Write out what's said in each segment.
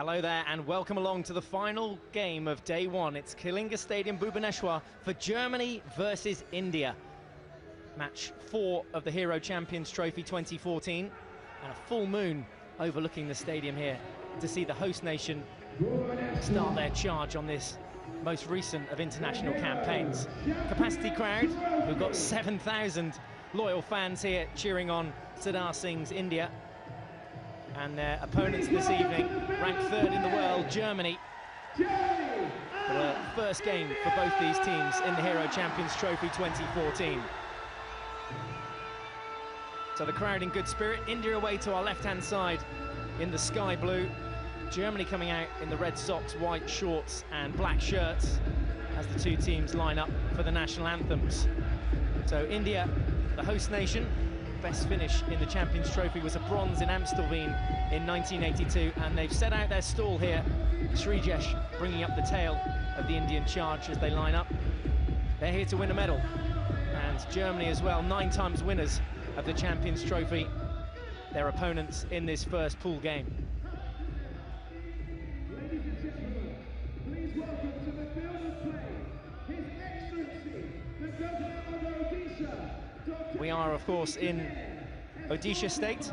Hello there and welcome along to the final game of day one. It's Kalinga Stadium, Bhubaneswar for Germany versus India. Match 4 of the Hero Champions Trophy 2014, and a full moon overlooking the stadium here to see the host nation start their charge on this most recent of international campaigns. Capacity crowd, who've got 7,000 loyal fans here cheering on Sardar Singh's India. And their opponents this evening, ranked 3rd in the world, Germany. But a first game for both these teams in the Hero Champions Trophy 2014. So the crowd in good spirit. India away to our left-hand side in the sky blue. Germany coming out in the red socks, white shorts and black shirts as the two teams line up for the national anthems. So India, the host nation. Best finish in the Champions Trophy was a bronze in Amstelveen in 1982, and they've set out their stall here. Srijesh bringing up the tail of the Indian charge as they line up. They're here to win a medal, and Germany as well, 9 times winners of the Champions Trophy, their opponents in this first pool game. Ladies and gentlemen, please welcome to the field of play, His Excellency, the Governor of Odisha. We are, of course, in Odisha State,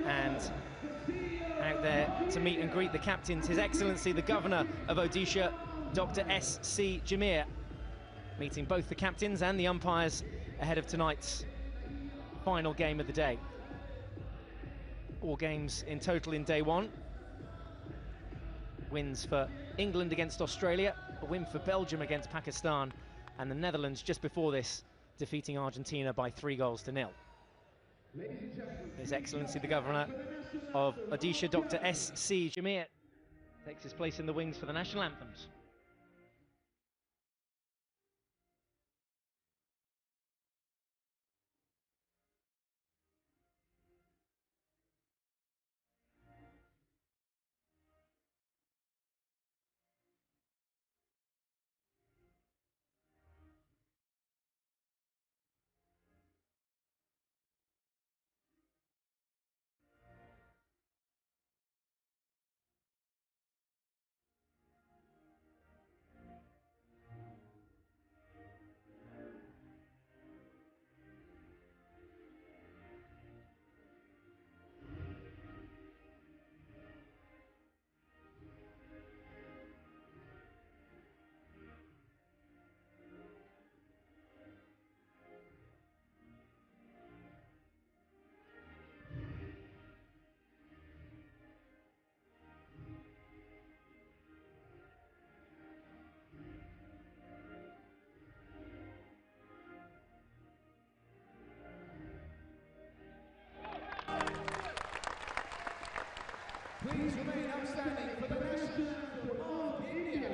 and out there to meet and greet the captains, His Excellency, the Governor of Odisha, Dr. S.C. Jamir, meeting both the captains and the umpires ahead of tonight's final game of the day. 4 games in total in day one. Wins for England against Australia, a win for Belgium against Pakistan, and the Netherlands just before this defeating Argentina by 3-0. His Excellency the Governor of Odisha, Dr. S.C. Jamir, takes his place in the wings for the national anthems. Please remain outstanding for the national anthem of India.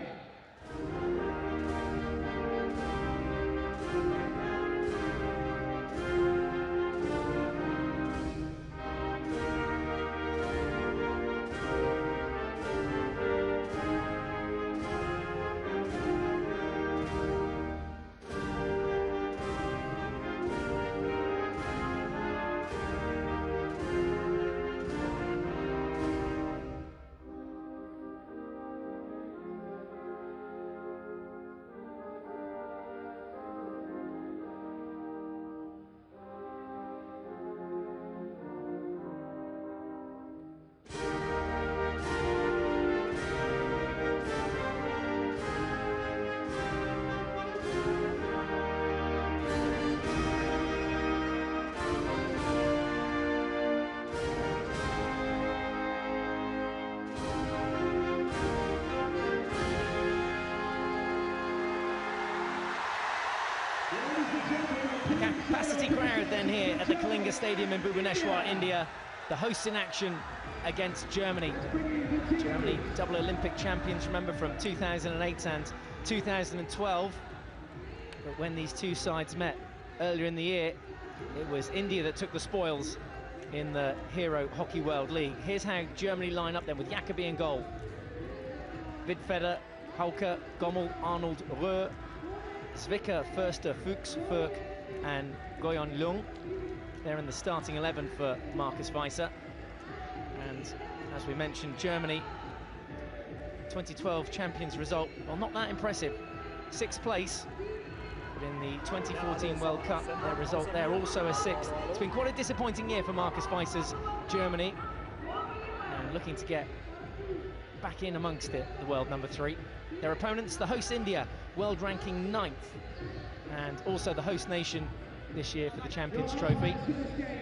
The capacity crowd then here at the Kalinga Stadium in Bhubaneswar, India. The hosts in action against Germany. Germany, double Olympic champions, remember, from 2008 and 2012. But when these two sides met earlier in the year, it was India that took the spoils in the Hero Hockey World League. Here's how Germany line up then with Jacobi in goal. Vidfeder, Hauke, Gommel, Arnold, Röhr, Zwicker, Förster, Fuchs, Fürk and Goyon Lung. They're in the starting 11 for Marcus Weiser. And as we mentioned, Germany 2012 champions result, well, not that impressive. 6th place. But in the 2014 World Cup, their result there also a 6th. It's been quite a disappointing year for Marcus Weisser's Germany. And looking to get back in amongst it, the world number 3. Their opponents, the host India, world ranking 9th. And also the host nation this year for the Champions Trophy.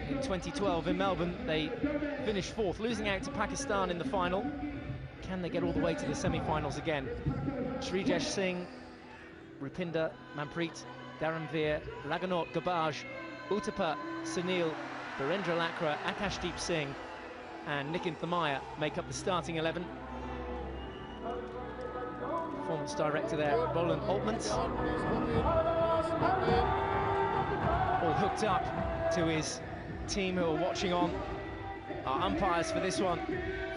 In 2012 in Melbourne, they finished 4th, losing out to Pakistan in the final. Can they get all the way to the semi-finals again? Srijesh Singh, Rupinder Manpreet, Darren Veer, Raghunath Garbage, Uttapa, Sunil, Virendra Lakra, Akashdeep Singh and Nitin Thamaya make up the starting 11. Performance director there, Roland Altmans. All hooked up to his team who are watching on. Our umpires for this one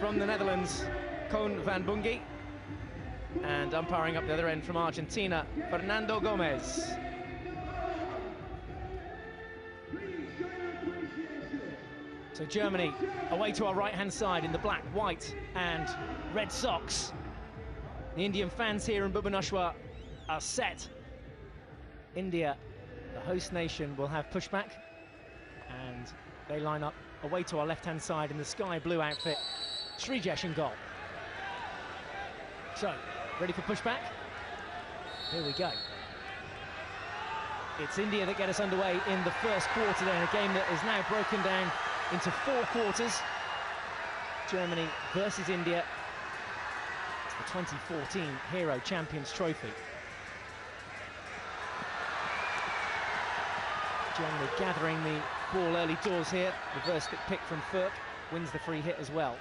from the Netherlands, Koen van Bunge. And umpiring up the other end from Argentina, Fernando Gomez. So Germany away to our right-hand side in the black, white and red socks. The Indian fans here in Bhubaneswar are set. India, the host nation, will have pushback. And they line up away to our left-hand side in the sky blue outfit. Srijesh in goal. So, ready for pushback? Here we go. It's India that get us underway in the first quarter then, a game that is now broken down into 4 quarters. Germany versus India. It's the 2014 Hero Champions Trophy. Germany gathering the ball early doors here. Reverse stick pick from Furk, wins the free hit as well.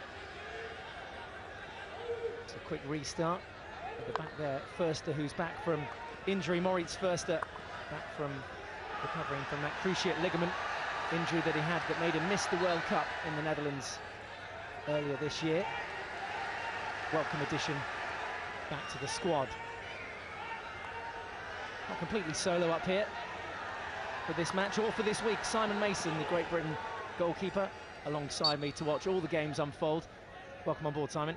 It's a quick restart. At the back there, Förster, who's back from injury. Moritz Förster, back from recovering from that cruciate ligament injury that he had that made him miss the World Cup in the Netherlands earlier this year. Welcome addition back to the squad. Not completely solo up here for this match or for this week. Simon Mason, the Great Britain goalkeeper, alongside me to watch all the games unfold. Welcome on board, Simon.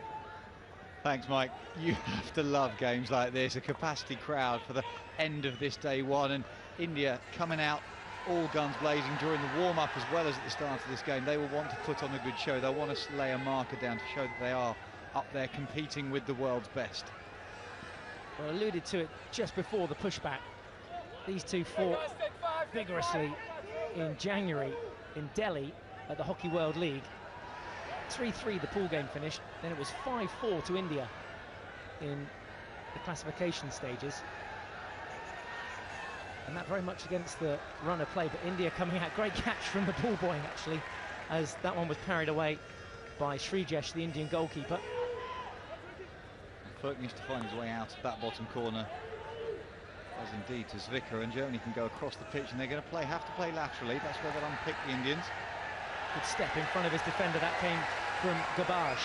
Thanks, Mike. You have to love games like this, a capacity crowd for the end of this day one, and India coming out all guns blazing during the warm-up as well as at the start of this game. They will want to put on a good show. They'll want to lay a marker down to show that they are up there competing with the world's best. Well, I alluded to it just before the pushback. These two fought vigorously in January in Delhi at the Hockey World League. 3-3 the pool game finished, then it was 5-4 to India in the classification stages. And that very much against the run of play, but India coming out, great catch from the ball boy actually, as that one was parried away by Srijesh, the Indian goalkeeper. Furk needs to find his way out of that bottom corner, as indeed to Zwicker, and Germany can go across the pitch, and they're going to have to play laterally. That's where they'll unpick the Indians. Good step in front of his defender, that came from Garbage,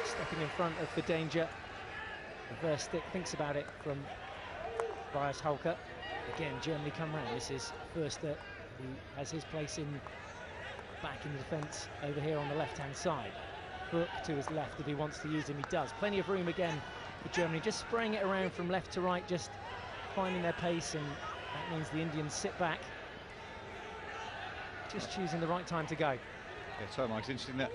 stepping in front of the danger. Reverse stick, thinks about it from Bias Hulker. Again, Germany come round. This is Förster, who has his place back in the defence over here on the left-hand side. Hook to his left, if he wants to use him, he does. Plenty of room again for Germany, just spraying it around from left to right, just finding their pace, and that means the Indians sit back, just choosing the right time to go. Yeah, so Mike, it's interesting that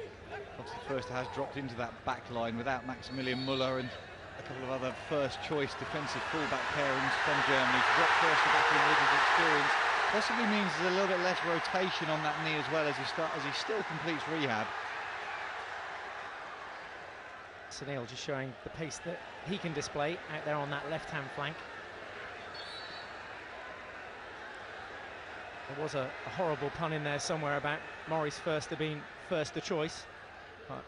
obviously Förster has dropped into that back line without Maximilian Müller and a couple of other first-choice defensive fullback pairings from Germany. To drop Förster back in with his experience possibly means there's a little bit less rotation on that knee as well as he still completes rehab. Sunil just showing the pace that he can display out there on that left-hand flank. There was a horrible pun in there somewhere about Maurice Förster being Förster choice, but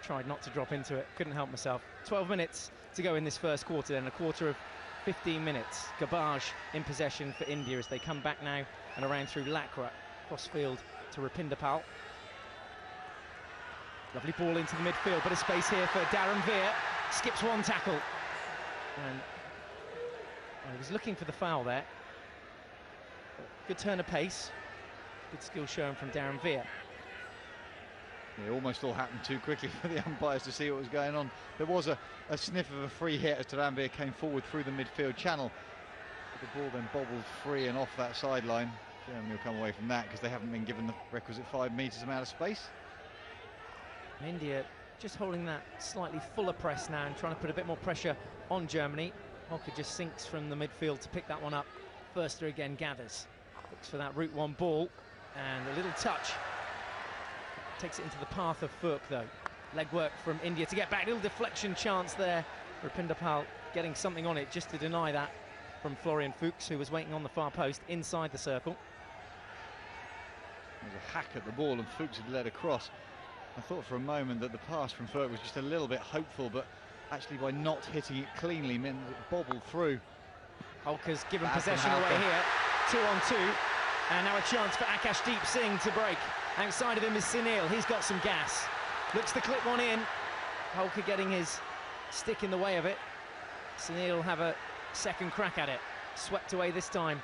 tried not to drop into it, couldn't help myself. 12 minutes to go in this first quarter, then a quarter of 15 minutes. Garbage in possession for India as they come back now and around through Lakra, cross field to Rupinder Pal. Lovely ball into the midfield, bit of space here for Darren Veer, skips one tackle. And he was looking for the foul there. Good turn of pace, good skill shown from Darren Veer. It almost all happened too quickly for the umpires to see what was going on. There was a sniff of a free hit as Taranvir came forward through the midfield channel. But the ball then bobbled free and off that sideline. Germany will come away from that because they haven't been given the requisite 5 metres amount of space. India just holding that slightly fuller press now and trying to put a bit more pressure on Germany. Holker just sinks from the midfield to pick that one up. Förster again gathers. Looks for that route one ball and a little touch. Takes it into the path of Furk though. Legwork from India to get back. Little deflection chance there. Rupinder Pal getting something on it just to deny that from Florian Fuchs, who was waiting on the far post inside the circle. There's a hack at the ball and Fuchs had led across. I thought for a moment that the pass from Furk was just a little bit hopeful, but actually by not hitting it cleanly meant that it bobbled through. Holker's given possession away here. 2 on 2. And now a chance for Akashdeep Singh to break. Outside of him is Sunil. He's got some gas. Looks to clip one in. Holker getting his stick in the way of it. Sunil will have a second crack at it. Swept away this time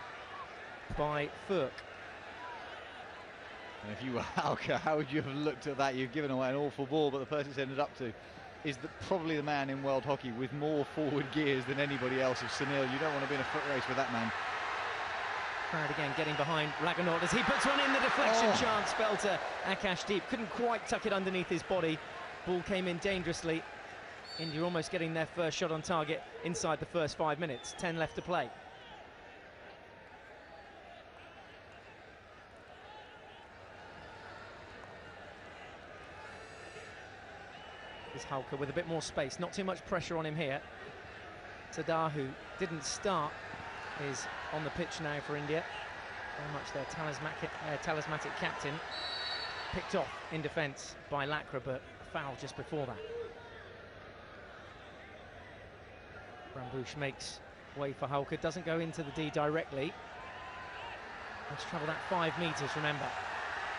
by Furk. And if you were Halker, how would you have looked at that? You've given away an awful ball, but the person it's ended up to is probably the man in world hockey with more forward gears than anybody else. Of Sunil, you don't want to be in a foot race with that man. Crowd again getting behind Raghunath as he puts one in. The deflection chance fell to Akashdeep. Couldn't quite tuck it underneath his body. Ball came in dangerously. India almost getting their first shot on target inside the first 5 minutes. 10 left to play. Is Halker with a bit more space, not too much pressure on him here. Tadar, who didn't start, is on the pitch now for India. Very much their talismanic captain. Picked off in defence by Lakra, but foul just before that. Rambush makes way for Halker, doesn't go into the D directly. Let's travel that 5 metres, remember.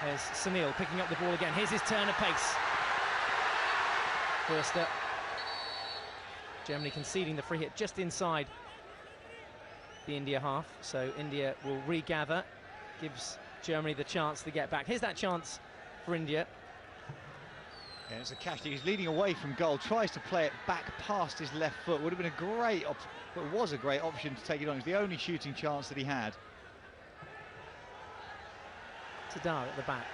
There's Sunil picking up the ball again. Here's his turn of pace. Förster. Germany conceding the free hit just inside the India half, so India will regather, gives Germany the chance to get back. Here's that chance for India. Yeah, it's Akashdeep. He's leading away from goal, tries to play it back past his left foot. Would have been a great but it was a great option to take it on. It's the only shooting chance that he had. Tadar at the back.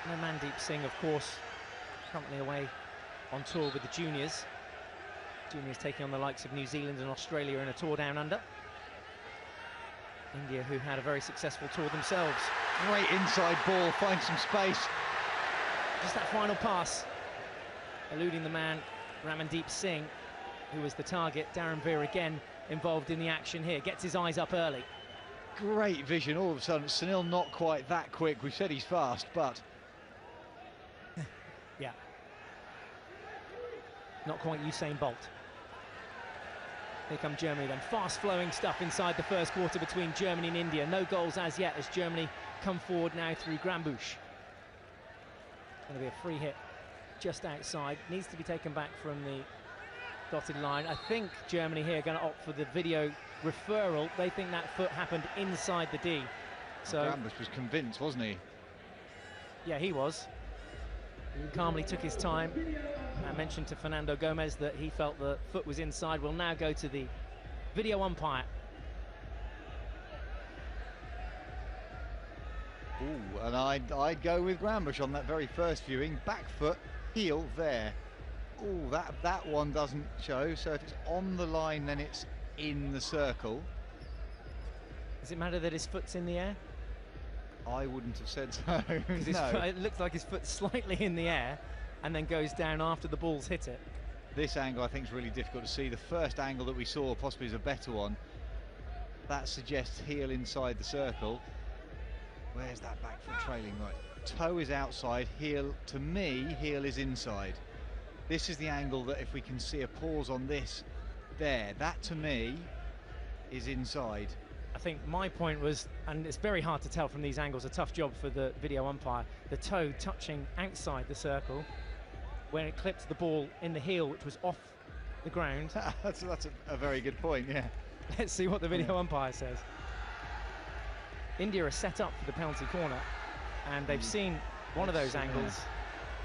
And Mandeep Singh, of course, currently away on tour with the juniors. Juniors taking on the likes of New Zealand and Australia in a tour down under. India, who had a very successful tour themselves. Great inside ball, finds some space. Just that final pass, eluding the man, Ramandeep Singh, who was the target. Darren Veer again involved in the action here, gets his eyes up early. Great vision, all of a sudden. Sunil not quite that quick. We've said he's fast, but... yeah. Not quite Usain Bolt. Here come Germany then. Fast-flowing stuff inside the first quarter between Germany and India. No goals as yet as Germany come forward now through Grambush. Going to be a free hit just outside. Needs to be taken back from the dotted line. I think Germany here are going to opt for the video referral. They think that foot happened inside the D. So Grambush was convinced, wasn't he? Yeah, he was. He calmly took his time. I mentioned to Fernando Gomez that he felt the foot was inside. We'll now go to the video umpire. Ooh, and I'd go with Grambush on that very first viewing. Back foot, heel there. Ooh, that one doesn't show. So if it's on the line, then it's in the circle. Does it matter that his foot's in the air? I wouldn't have said so. No. It looks like his foot's slightly in the air and then goes down after the ball's hit it. This angle I think is really difficult to see. The first angle that we saw possibly is a better one. That suggests heel inside the circle. Where's that back foot trailing? Right, toe is outside, heel, to me, heel is inside. This is the angle that if we can see a pause on this, there, that to me is inside. I think my point was, and it's very hard to tell from these angles, a tough job for the video umpire, the toe touching outside the circle when it clipped the ball in the heel, which was off the ground. that's a very good point, yeah. Let's see what the video umpire says. India are set up for the penalty corner, and they've seen one of those angles.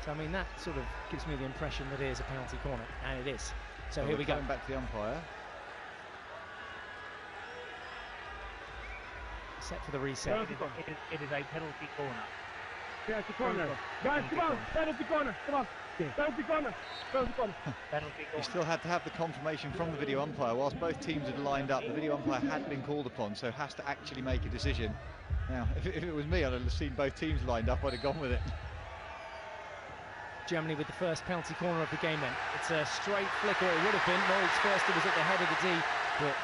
So I mean, that sort of gives me the impression that it is a penalty corner, and it is. So here we go. Back to the umpire. Set for the reset. It is a penalty corner. Penalty corner. Guys, come on. Penalty corner. Come on. Penalty corner. Penalty corner. Penalty corner. You still had to have the confirmation from the video umpire. Whilst both teams had lined up, the video umpire had been called upon, so has to actually make a decision. Now, if it was me, I'd have seen both teams lined up, I'd have gone with it. Germany with the first penalty corner of the game then. It's a straight flicker, it would have been. Mold's first, it was at the head of the D, but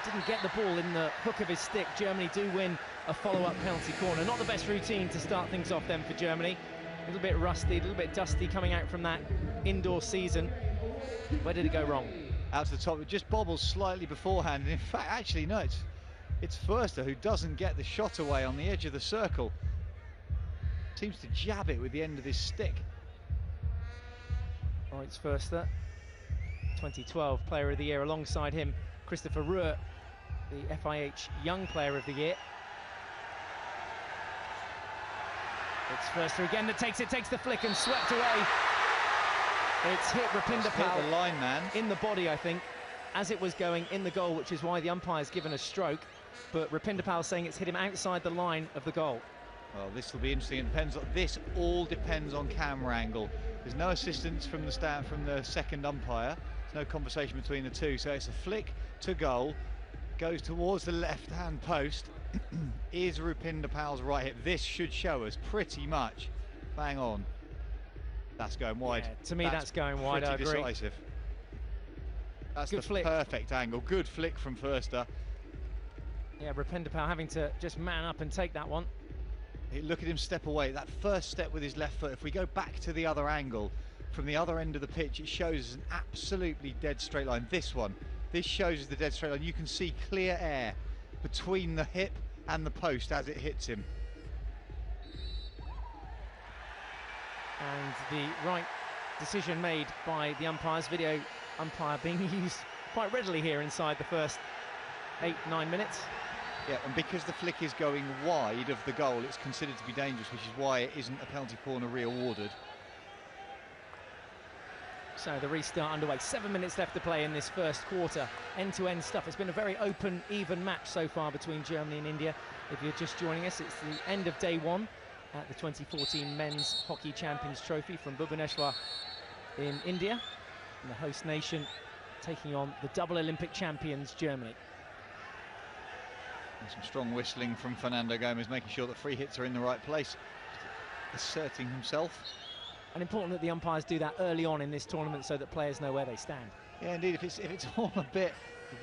didn't get the ball in the hook of his stick. Germany do win a follow-up penalty corner. Not the best routine to start things off then for Germany. A little bit rusty, a little bit dusty coming out from that indoor season. Where did it go wrong? Out to the top, it just bobbles slightly beforehand. And in fact, actually, no, it's Förster who doesn't get the shot away on the edge of the circle. Seems to jab it with the end of his stick. Oh, it's Förster, 2012 Player of the Year. Alongside him, Christopher Ruhr, the FIH Young Player of the Year. It's Förster again that takes the flick and swept away. It's hit Rupinder Pal, the line man, in the body, I think, as it was going in the goal, which is why the umpire's given a stroke. But Rupinder Pal saying it's hit him outside the line of the goal. Well, this will be interesting. It depends. This all depends on camera angle. There's no assistance from the second umpire. There's no conversation between the two. So it's a flick to goal, goes towards the left-hand post. Is Rupinder Pal's right hip? This should show us pretty much bang on. That's going wide. Yeah, to me, that's going wide. I agree. Decisive. That's good the flick. Perfect angle. Good flick from Förster. Yeah, Rupinder Pal having to just man up and take that one. Look at him step away. That first step with his left foot. If we go back to the other angle, from the other end of the pitch, it shows us an absolutely dead straight line. This shows us the dead straight line. You can see clear air between the hip and the post as it hits him. And the right decision made by the umpires. Video umpire being used quite readily here inside the first 8-9 minutes. Yeah, and because the flick is going wide of the goal, it's considered to be dangerous, which is why it isn't a penalty corner re-awarded. So the restart underway. 7 minutes left to play in this first quarter. End-to-end stuff. It's been a very open, even match so far between Germany and India. If you're just joining us, it's the end of day one at the 2014 Men's Hockey Champions Trophy from Bhubaneswar in India. And the host nation taking on the double Olympic champions, Germany. And some strong whistling from Fernando Gomes, making sure that free hits are in the right place, asserting himself. And important that the umpires do that early on in this tournament so that players know where they stand. Yeah, indeed. If it's all a bit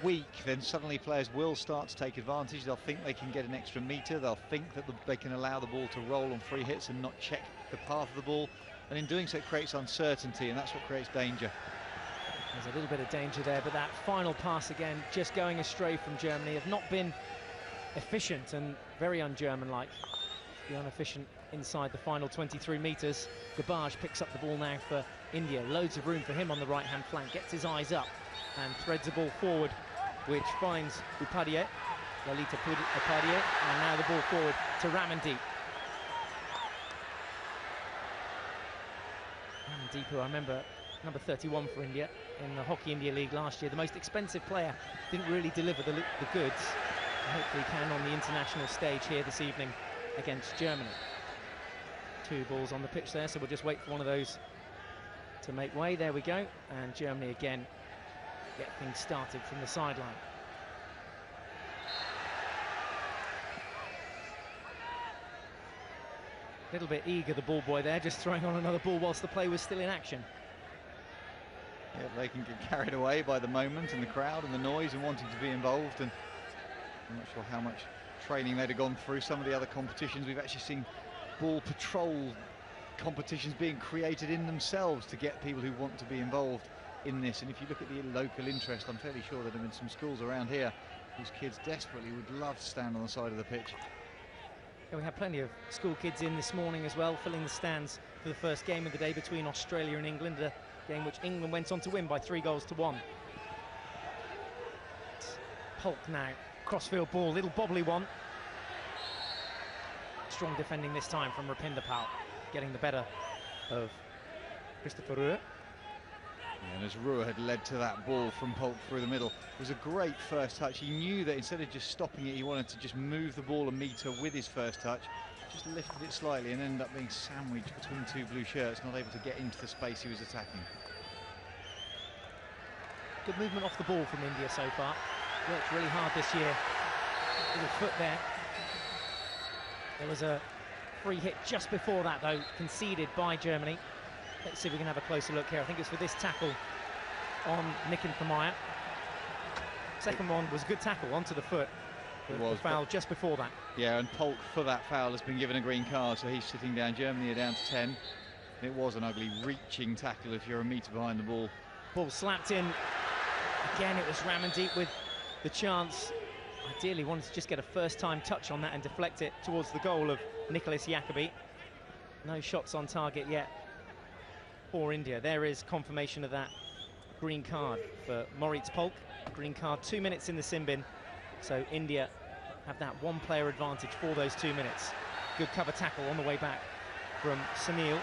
weak, then suddenly players will start to take advantage. They'll think they can get an extra metre. They'll think that they can allow the ball to roll on free hits and not check the path of the ball. And in doing so, it creates uncertainty, and that's what creates danger. There's a little bit of danger there, but that final pass again, just going astray from Germany, have not been efficient and very un-German-like. The inefficient inside the final 23 metres. Gabaj picks up the ball now for India. Loads of room for him on the right-hand flank. Gets his eyes up and threads the ball forward, which finds Upadhyay, Lalita Upadhyay, and now the ball forward to Ramandeep. Ramandeep, who I remember, number 31 for India in the Hockey India League last year. The most expensive player, didn't really deliver the goods. Hopefully can on the international stage here this evening against Germany. 2 balls on the pitch there, so we'll just wait for one of those to make way. There we go, and Germany again get things started from the sideline. A little bit eager, the ball boy there, just throwing on another ball whilst the play was still in action. Yeah, they can get carried away by the moment and the crowd and the noise and wanting to be involved, and I'm not sure how much training they'd have gone through. Some of the other competitions, we've actually seen ball patrol competitions being created in themselves to get people who want to be involved in this. And if you look at the local interest, I'm fairly sure there have been some schools around here whose kids desperately would love to stand on the side of the pitch. Yeah, we had plenty of school kids in this morning as well, filling the stands for the first game of the day between Australia and England, a game which England went on to win by 3-1. Polk now, crossfield ball, little bobbly one. Strong defending this time from Rupinder Pal, getting the better of Christopher Ruhr. Yeah, and as Ruhr had led to that ball from Polk through the middle, it was a great first touch. He knew that instead of just stopping it, he wanted to just move the ball a metre with his first touch. Just lifted it slightly and ended up being sandwiched between two blue shirts, not able to get into the space he was attacking. Good movement off the ball from India so far. Worked really hard this year. Little foot there. There was a free hit just before that, though, conceded by Germany. Let's see if we can have a closer look here. I think it's for this tackle on Nikin Thamaya. Second one was a good tackle onto the foot. It was. The foul just before that. Yeah, and Polk for that foul has been given a green card, so he's sitting down. Germany are down to 10. It was an ugly reaching tackle if you're a metre behind the ball. Ball slapped in. Again, it was Ramandeep with the chance. Ideally wanted to just get a first-time touch on that and deflect it towards the goal of Nicholas Jacobi. No shots on target yet for India. There is confirmation of that green card for Moritz Polk. Green card, 2 minutes in the sin bin. So India have that one-player advantage for those 2 minutes. Good cover tackle on the way back from Sunil.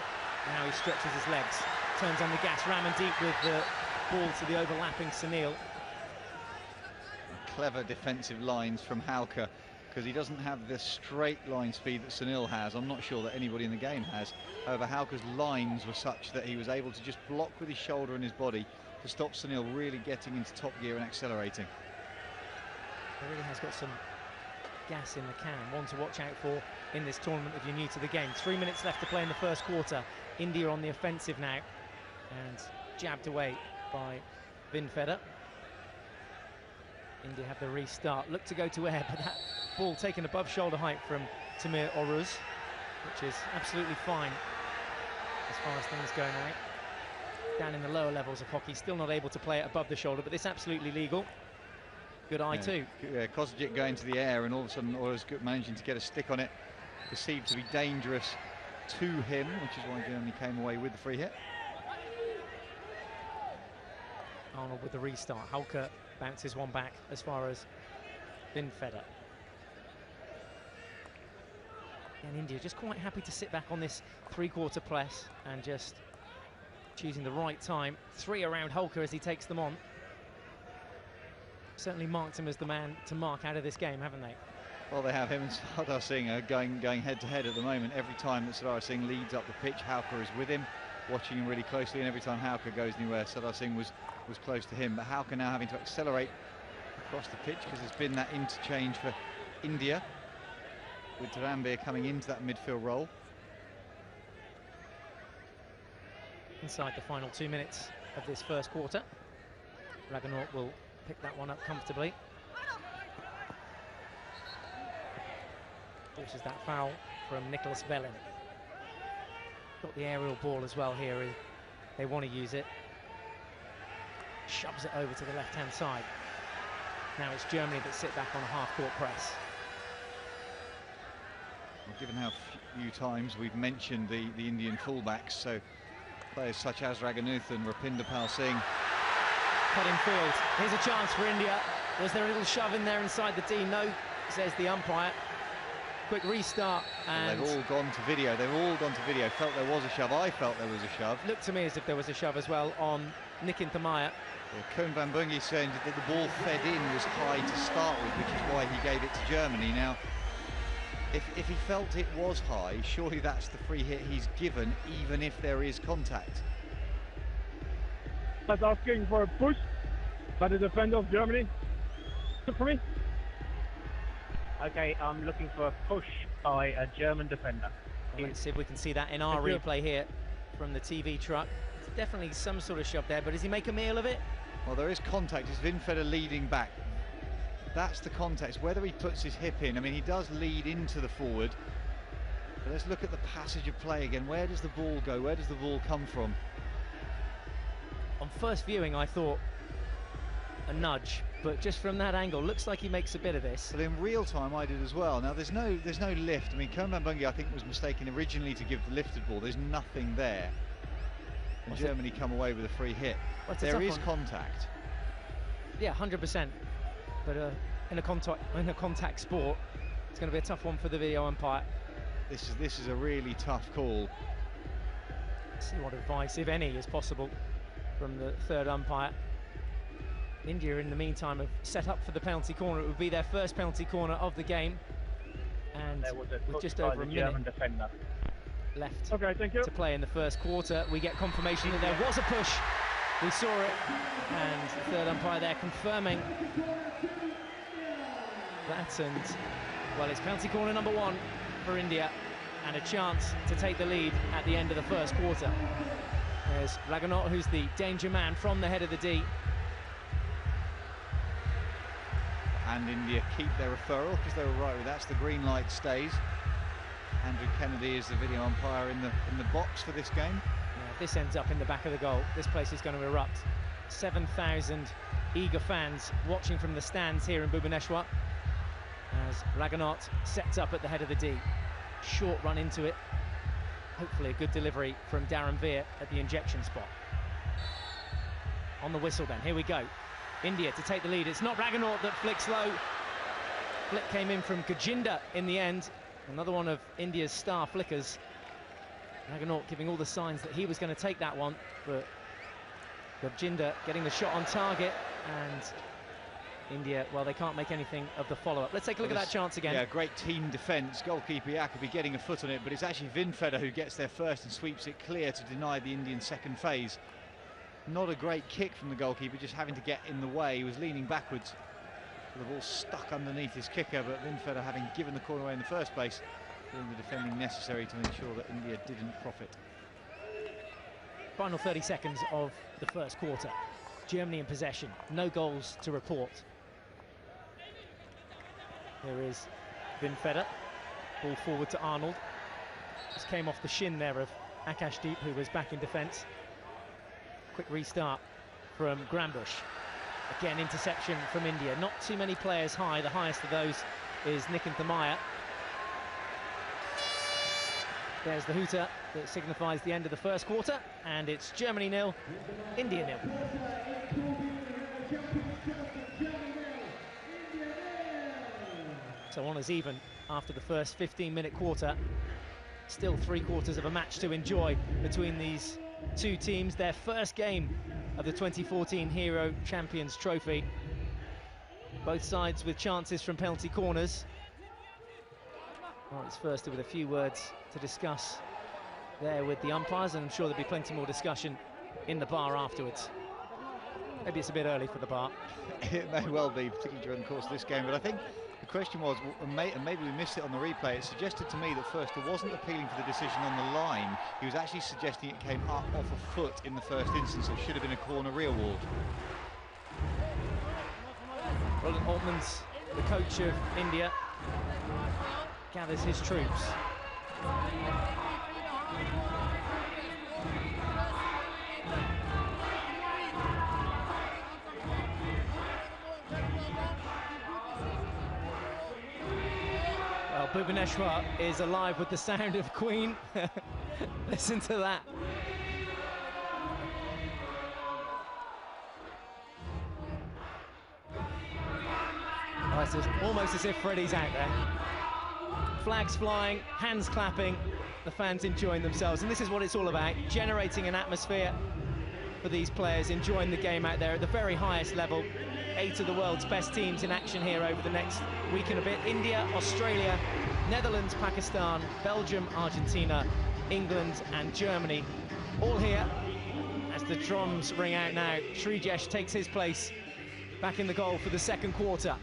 Now he stretches his legs, turns on the gas. Ramandeep with the ball to the overlapping Sunil. Clever defensive lines from Hauke, because he doesn't have the straight line speed that Sunil has. I'm not sure that anybody in the game has. However, Hauke's lines were such that he was able to just block with his shoulder and his body to stop Sunil really getting into top gear and accelerating. He really has got some gas in the can. One to watch out for in this tournament if you're new to the game. 3 minutes left to play in the first quarter. India on the offensive now, and jabbed away by Vinfeder. India have the restart. Look to go to air, but that ball taken above shoulder height from Tamir Oruz, which is absolutely fine as far as things go now. Down in the lower levels of hockey, still not able to play it above the shoulder, but this absolutely legal. Good eye too. Kozajic going to the air, and all of a sudden Oruz managing to get a stick on it, perceived to be dangerous to him, which is why Germany came away with the free hit. Arnold with the restart. Hauke bounces one back as far as Vinfeder. And India just quite happy to sit back on this three-quarter press and just choosing the right time. 3 around Hauke as he takes them on. Certainly marked him as the man to mark out of this game, haven't they? Well, they have him and Sardar Singh are going head-to-head at the moment. Every time that Sardar Singh leads up the pitch, Hauke is with him, watching him really closely, and every time Hauke goes anywhere, Sardar Singh was close to him. But Hauke now having to accelerate across the pitch because there's been that interchange for India, with Tarambir coming into that midfield role. Inside the final 2 minutes of this first quarter. Raghunaut will pick that one up comfortably. Which is that foul from Nicholas Velin. Got the aerial ball as well here. They want to use it. Shoves it over to the left-hand side. Now it's Germany that sit back on a half-court press. Well, given how few times we've mentioned the Indian fullbacks, so players such as Raghunaut and Rupinder Pal Singh. Cut in field. Here's a chance for India. Was there a little shove in there inside the D? No, says the umpire. Quick restart, and they've all gone to video. They've all gone to video. Felt there was a shove. I felt there was a shove. Looked to me as if there was a shove as well on Nikin Thamaya. Koen van Bungie saying that the ball fed in was high to start with, which is why he gave it to Germany. Now, if he felt it was high, surely that's the free hit he's given, even if there is contact. That's asking for a push by the defender of Germany. Look for me. Okay, I'm looking for a push by a German defender. Well, let's see if we can see that in our replay here from the TV truck. It's definitely some sort of shove there, but does he make a meal of it? Well, there is contact. It's Vinfeder leading back. That's the context. Whether he puts his hip in, I mean, he does lead into the forward. But let's look at the passage of play again. Where does the ball go? Where does the ball come from? On first viewing, I thought a nudge, but just from that angle, looks like he makes a bit of this. But in real time, I did as well. Now, there's no lift. I mean, Koen van Bungie, I think, was mistaken originally to give the lifted ball. There's nothing there. And Germany come away with a free hit. Well, there is contact. Yeah, 100%. But in a contact sport, it's going to be a tough one for the video umpire. This is a really tough call. See what advice, if any, is possible from the third umpire. India, in the meantime, have set up for the penalty corner. It would be their first penalty corner of the game. And There was a with touch just by over the a minute German defender. left Okay, thank you. to play in the first quarter, we get confirmation that there was a push. We saw it, and the third umpire there confirming that. And, well, it's penalty corner number 1 for India, and a chance to take the lead at the end of the first quarter. There's Raghunath, who's the danger man from the head of the D. And India keep their referral because they were right with that. So the green light stays. Andrew Kennedy is the video umpire in the box for this game. Yeah, if this ends up in the back of the goal, this place is going to erupt. 7,000 eager fans watching from the stands here in Bhubaneswar as Raghunath sets up at the head of the D. Short run into it. Hopefully a good delivery from Darren Veer at the injection spot. On the whistle then, here we go. India to take the lead. It's not Raghunath that flicks low. Flick came in from Gajinder in the end. Another one of India's star flickers. Raghunath giving all the signs that he was going to take that one, but Gajinder getting the shot on target, and India, well, they can't make anything of the follow-up. Let's take a look at that chance again. Yeah, great team defence. Goalkeeper Jacobi getting a foot on it, but it's actually Vinfeder who gets there first and sweeps it clear to deny the Indian second phase. Not a great kick from the goalkeeper, just having to get in the way. He was leaning backwards. The ball stuck underneath his kicker, but Vinfeder, having given the corner away in the first place, doing the defending necessary to ensure that India didn't profit. Final 30 seconds of the first quarter. Germany in possession. No goals to report. Here is Vinfeder. Ball forward to Arnold. Just came off the shin there of Akashdeep, who was back in defence. Quick restart from Grambush. Again, interception from India. Not too many players high. The highest of those is Nikin Thamaya. There's the hooter that signifies the end of the first quarter, and it's Germany 0, India 0. So on as even after the first 15-minute quarter. Still 3/4 of a match to enjoy between these two teams. Their first game of the 2014 Hero Champions Trophy. Both sides with chances from penalty corners. Well, it's first with a few words to discuss there with the umpires, and I'm sure there'll be plenty more discussion in the bar afterwards. Maybe it's a bit early for the bar. It may well be, particularly during the course of this game, but I think the question was, and maybe we missed it on the replay, it suggested to me that Förster wasn't appealing for the decision on the line. He was actually suggesting it came up off a foot in the first instance. It should have been a corner re-award. Roland Altmans, the coach of India, gathers his troops. Well, Bhubaneswar is alive with the sound of Queen. Listen to that. Oh, it's almost as if Freddie's out there. Flags flying, hands clapping, the fans enjoying themselves. And this is what it's all about, generating an atmosphere for these players, enjoying the game out there at the very highest level. 8 of the world's best teams in action here over the next week and a bit. India, Australia, Netherlands, Pakistan, Belgium, Argentina, England and Germany. All here as the drums ring out now. Srijesh takes his place back in the goal for the second quarter.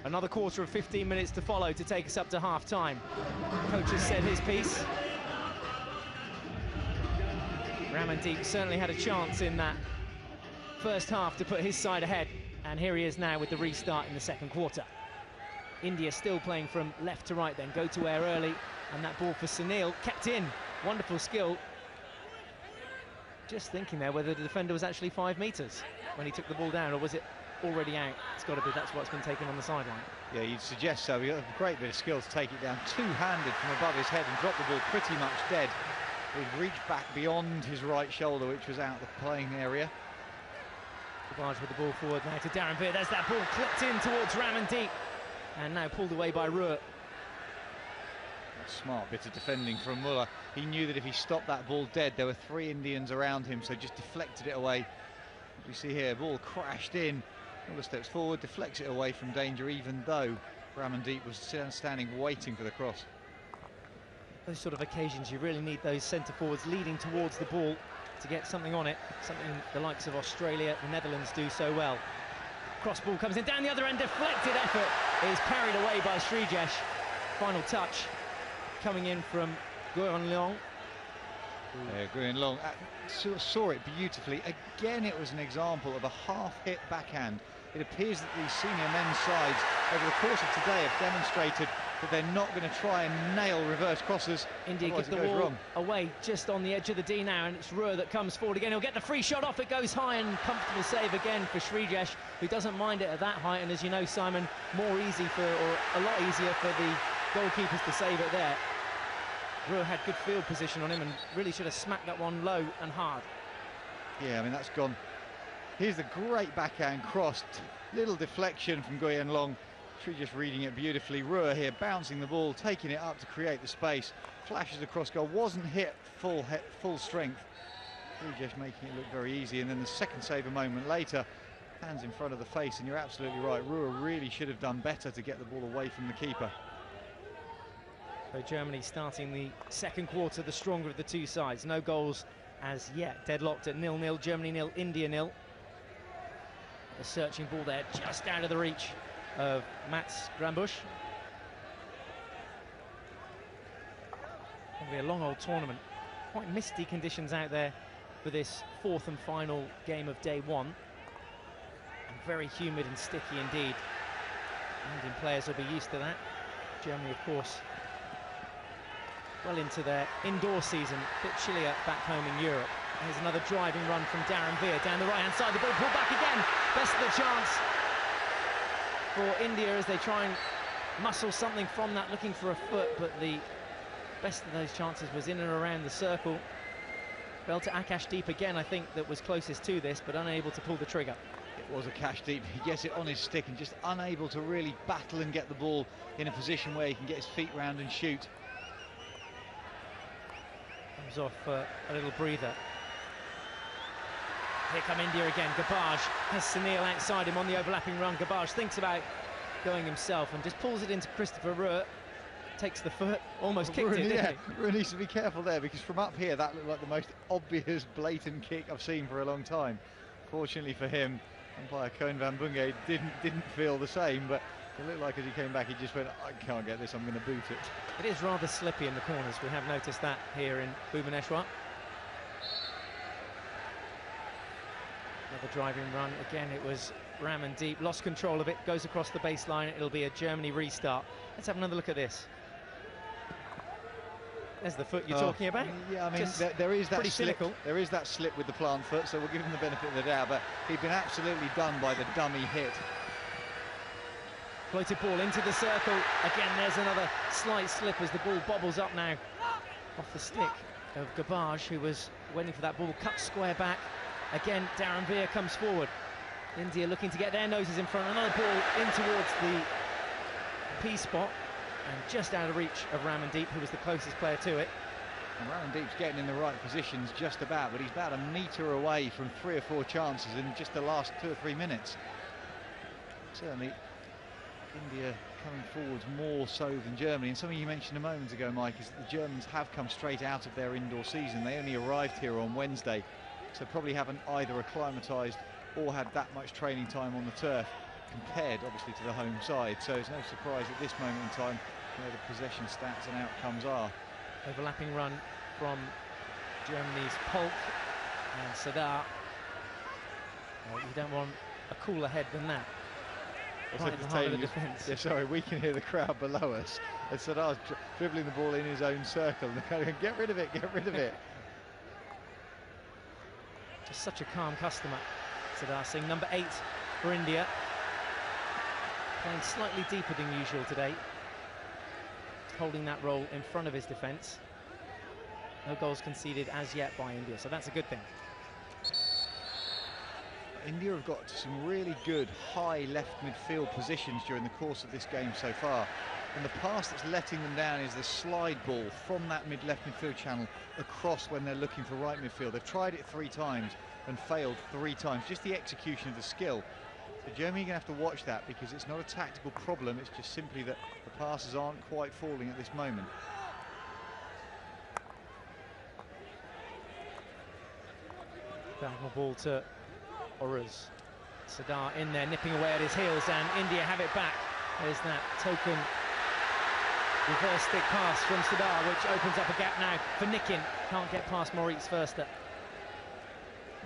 Another quarter of 15 minutes to follow to take us up to half-time. Coach has said his piece. Ramandeep certainly had a chance in that first half to put his side ahead, and here he is now with the restart in the second quarter. India still playing from left to right then, go to air early, and that ball for Sunil, kept in, wonderful skill. Just thinking there whether the defender was actually 5 metres when he took the ball down, or was it already out? It's got to be, that's what's been taken on the sideline. Yeah, you'd suggest so. He got a great bit of skill to take it down two-handed from above his head and drop the ball pretty much dead. He'd reached back beyond his right shoulder, which was out the playing area. Barge with the ball forward now to Darren Veer. There's that ball clipped in towards Ramandeep, and now pulled away by Ruhr. Smart bit of defending from Muller. He knew that if he stopped that ball dead, there were 3 Indians around him, so just deflected it away. As we see here, ball crashed in. Muller steps forward, deflects it away from danger, even though Ramandeep was standing waiting for the cross. Those sort of occasions, you really need those centre forwards leading towards the ball to get something on it, something the likes of Australia, the Netherlands do so well. Cross ball comes in, down the other end, deflected effort is carried away by Srijesh. Final touch coming in from Guyen Long. Guyen Long saw it beautifully. Again, it was an example of a half-hit backhand. It appears that these senior men's sides over the course of today have demonstrated that they're not going to try and nail reverse crosses. India get the ball away just on the edge of the D now, and it's Ruhr that comes forward again. He'll get the free shot off, it goes high, and comfortable save again for Srijesh, who doesn't mind it at that height. And as you know, Simon, more easy for, or a lot easier for the goalkeepers to save it there. Ruhr had good field position on him and really should have smacked that one low and hard. Yeah, I mean, that's gone. Here's the great backhand cross, little deflection from Guyen Long. Just reading it beautifully. Ruhr here bouncing the ball, taking it up to create the space, flashes across goal, wasn't hit full strength. Just making it look very easy, and then the second save a moment later, hands in front of the face, and you're absolutely right, Ruhr really should have done better to get the ball away from the keeper. So Germany starting the second quarter, the stronger of the two sides. No goals as yet, deadlocked at 0-0, Germany 0, India 0. The searching ball there, just out of the reach of Mats Grambusch. It'll be a long old tournament. Quite misty conditions out there for this fourth and final game of day one. And very humid and sticky indeed. Indian players will be used to that. Germany, of course, well into their indoor season, a bit chillier back home in Europe. Here's another driving run from Darren Veer down the right-hand side. The ball pulled back again. Best of the chance for India as they try and muscle something from that, looking for a foot, but the best of those chances was in and around the circle. Fell to Akashdeep again, I think, that was closest to this, but unable to pull the trigger. It was Akashdeep. He gets it on his stick and just unable to really battle and get the ball in a position where he can get his feet round and shoot. Comes off a little breather. Here come India again. Garbage has Sunil outside him on the overlapping run. Garbage thinks about going himself and just pulls it into Christopher Ruhr. Takes the foot, almost kicked it, didn't he? Ruhr needs to be careful there, because from up here that looked like the most obvious, blatant kick I've seen for a long time. Fortunately for him, umpire Koen van Bunge didn't feel the same, but it looked like as he came back he just went, I can't get this, I'm going to boot it. It is rather slippy in the corners. We have noticed that here in Bhubaneswar. Another driving run. Again, it was Ramandeep. Lost control of it. Goes across the baseline. It'll be a Germany restart. Let's have another look at this. There's the foot you're talking about. Yeah, I mean, there is that slip. Cynical. There is that slip with the plant foot, so we'll give him the benefit of the doubt, but he'd been absolutely done by the dummy hit. Floated ball into the circle. Again, there's another slight slip as the ball bobbles up now off the stick of Garbage, who was waiting for that ball. Cut square back. Again, Darren Veer comes forward. India looking to get their noses in front. Another ball in towards the P spot, and just out of reach of Ramandeep, who was the closest player to it. And Ramandeep's getting in the right positions just about, but he's about a metre away from 3 or 4 chances in just the last 2 or 3 minutes. Certainly, India coming forwards more so than Germany. And something you mentioned a moment ago, Mike, is that the Germans have come straight out of their indoor season. They only arrived here on Wednesday, so probably haven't either acclimatised or had that much training time on the turf, compared obviously to the home side. So it's no surprise at this moment in time where the possession stats and outcomes are. Overlapping run from Germany's Polk and Sadar. Well, you don't want a cooler head than that. Right in the heart of the defence. Yeah, sorry, we can hear the crowd below us. And Sadar's dribbling the ball in his own circle, and they're kind of, get rid of it, get rid of it. Just such a calm customer. Sadar Singh, number 8 for India. Playing slightly deeper than usual today. Holding that role in front of his defence. No goals conceded as yet by India, so that's a good thing. India have got to some really good high left midfield positions during the course of this game so far. And the pass that's letting them down is the slide ball from that left midfield channel across when they're looking for right midfield. They've tried it 3 times and failed 3 times. Just the execution of the skill. So Germany are going to have to watch that, because it's not a tactical problem. It's just simply that the passes aren't quite falling at this moment. Diagonal ball to Oruz. Sadar in there, nipping away at his heels, and India have it back. There's that token reverse stick pass from Sadar, which opens up a gap now for Nikin. Can't get past Maurice Förster.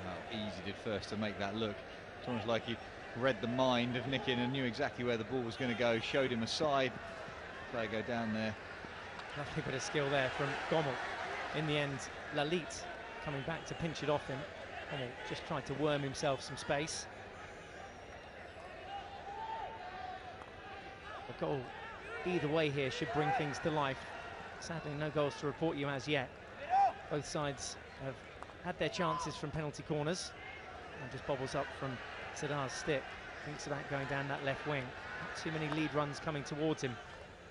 Well, easy did Förster make that look. It's almost like he read the mind of Nikin and knew exactly where the ball was going to go, showed him a side. Player go down there. Lovely bit of skill there from Gommel. In the end, Lalit coming back to pinch it off him. Gommel just tried to worm himself some space. A goal either way here should bring things to life. Sadly, no goals to report you as yet. Both sides have had their chances from penalty corners. And just bobbles up from Sadar's stick. Thinks about going down that left wing. Not too many lead runs coming towards him.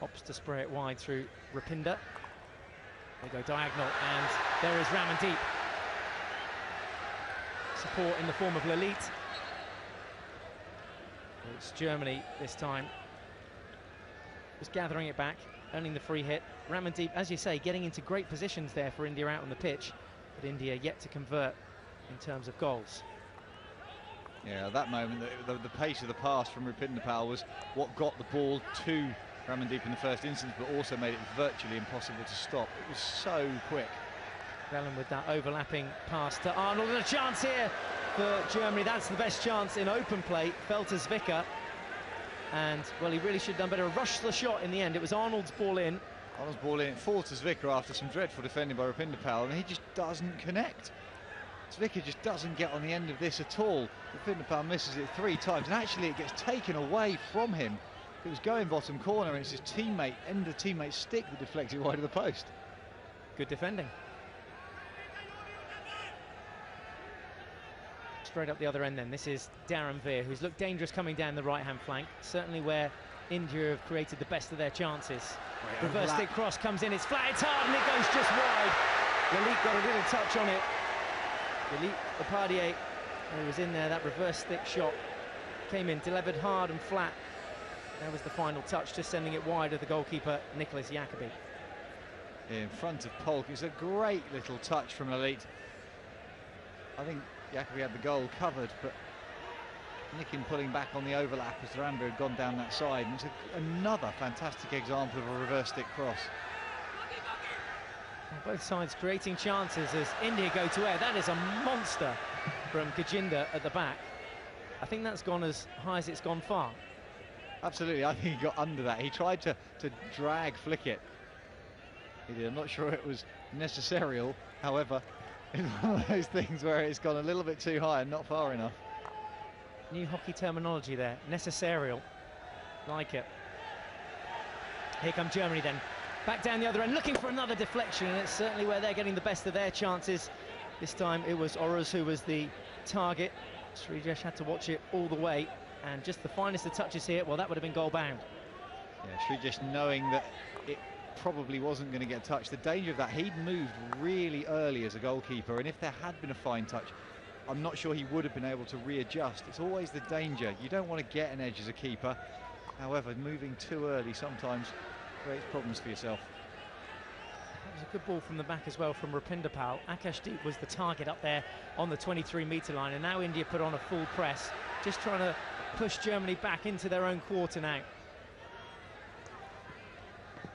Opts to spray it wide through Rapinda. They go diagonal, and there is Ramandeep. Support in the form of Lalit. It's Germany this time. Just gathering it back, earning the free hit. Ramandeep, as you say, getting into great positions there for India out on the pitch, but India yet to convert in terms of goals. Yeah, at that moment, the pace of the pass from Rapinda was what got the ball to Ramandeep in the first instance, but also made it virtually impossible to stop. It was so quick. Vellum with that overlapping pass to Arnold, and a chance here for Germany. That's the best chance in open play. Fell to Zwicker, and well, he really should have done better. Rushed the shot in the end. It was Arnold's ball in. Arnold's ball in, it falls to Zwicker after some dreadful defending by Rapinda, and he just doesn't connect. Zwicker just doesn't get on the end of this at all. Rapinda misses it 3 times, and actually it gets taken away from him. It was going bottom corner, and it's his teammate, end of teammate's stick, that deflects it wide of the post. Good defending. Straight up the other end then. This is Darren Veer, who's looked dangerous coming down the right-hand flank. Certainly where India have created the best of their chances. Reverse stick cross comes in, it's flat, it's hard, and it goes just wide. Lalit got a little touch on it. Lalit Upadhyay, who was in there, that reverse stick shot came in, delivered hard and flat. That was the final touch, just sending it wide of the goalkeeper, Nicholas Jacobi. In front of Polk, it's a great little touch from Lalit. I think Jacobi had the goal covered, but Nikin pulling back on the overlap as Rambo had gone down that side. And it's another fantastic example of a reverse stick cross. Well, both sides creating chances as India go to air. That is a monster from Kajinder at the back. I think that's gone as high as it's gone far. Absolutely, I think he got under that. He tried to flick it. He did. I'm not sure it was necessarial, however, it's one of those things where it's gone a little bit too high and not far enough. New hockey terminology there, necessarial. Like it. Here come Germany then. Back down the other end, looking for another deflection, and it's certainly where they're getting the best of their chances. This time it was Oruz who was the target. Srijesh had to watch it all the way, and just the finest of touches here, well, that would have been goal bound. Yeah, Srijesh knowing that it probably wasn't going to get touched. The danger of that, he'd moved really early as a goalkeeper, and if there had been a fine touch, I'm not sure he would have been able to readjust. It's always the danger. You don't want to get an edge as a keeper. However, moving too early sometimes creates problems for yourself. That was a good ball from the back as well from Rapinda Pal. Akashdeep was the target up there on the 23-metre line, and now India put on a full press, just trying to push Germany back into their own quarter now.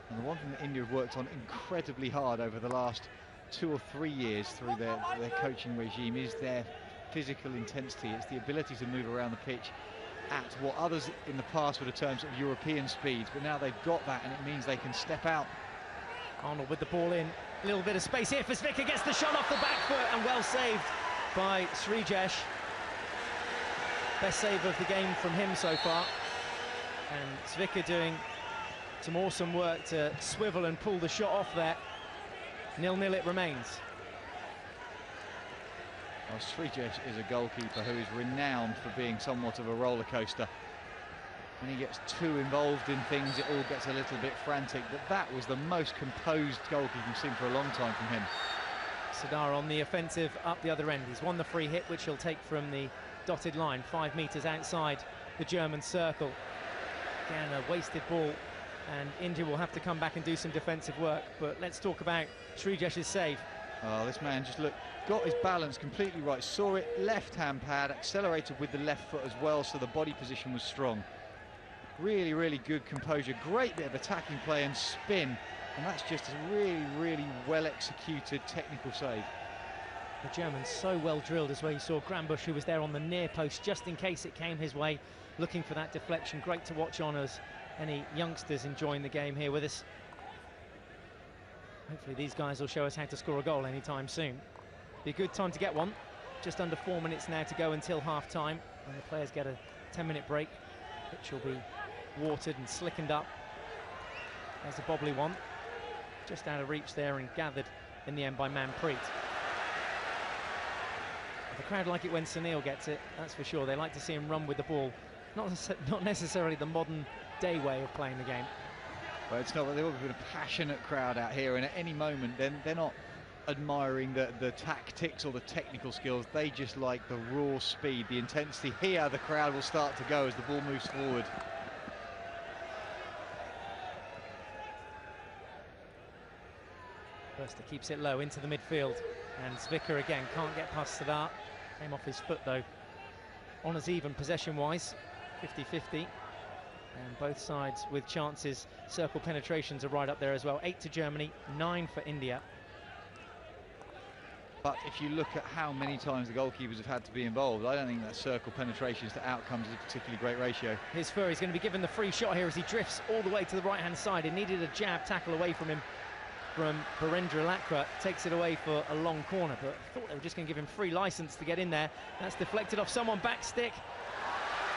And the one thing that India have worked on incredibly hard over the last 2 or 3 years through their coaching regime is their physical intensity. It's the ability to move around the pitch at what others in the past would have termed sort of European speeds, but now they've got that, and it means they can step out. Arnold with the ball in, a little bit of space here for Zwicker, gets the shot off the back foot, and well saved by Srijesh. Best save of the game from him so far, and Zwicker doing some awesome work to swivel and pull the shot off there. 0-0 it remains. Well, Srijesh is a goalkeeper who is renowned for being somewhat of a roller coaster. When he gets too involved in things, it all gets a little bit frantic, but that was the most composed goalkeeper we've seen for a long time from him. Sadar on the offensive up the other end. He's won the free hit, which he'll take from the dotted line, 5 metres outside the German circle. Again, a wasted ball, and India will have to come back and do some defensive work. But let's talk about Srijesh's save. Oh, this man just got his balance completely right, saw it, left-hand pad, accelerated with the left foot as well, so the body position was strong. Really, really good composure, great bit of attacking play and spin, and that's just a really, really well-executed technical save. The German's so well drilled as well. You saw Grambush, who was there on the near post just in case it came his way, looking for that deflection. Great to watch on as any youngsters enjoying the game here with us. Hopefully these guys will show us how to score a goal anytime soon. Be a good time to get one. Just under 4 minutes now to go until half-time, and the players get a 10-minute break. Pitch will be watered and slickened up. There's a bobbly one, just out of reach there and gathered in the end by Manpreet. The crowd like it when Sunil gets it, that's for sure. They like to see him run with the ball. Not necessarily the modern day way of playing the game. Well, it's not that they've been a passionate crowd out here, and at any moment they're not admiring the tactics or the technical skills. They just like the raw speed, the intensity. Here the crowd will start to go as the ball moves forward. Burster keeps it low into the midfield, and Zwicker again can't get past Sadar. Came off his foot though. Honours even possession-wise, 50-50. And both sides with chances. Circle penetrations are right up there as well. 8 to Germany, 9 for India. But if you look at how many times the goalkeepers have had to be involved, I don't think that circle penetrations to outcomes is a particularly great ratio. Here's Furry, he's going to be given the free shot here as he drifts all the way to the right-hand side. He needed a jab tackle away from him from Barendra Lakra. Takes it away for a long corner, but I thought they were just going to give him free license to get in there. That's deflected off someone, back stick,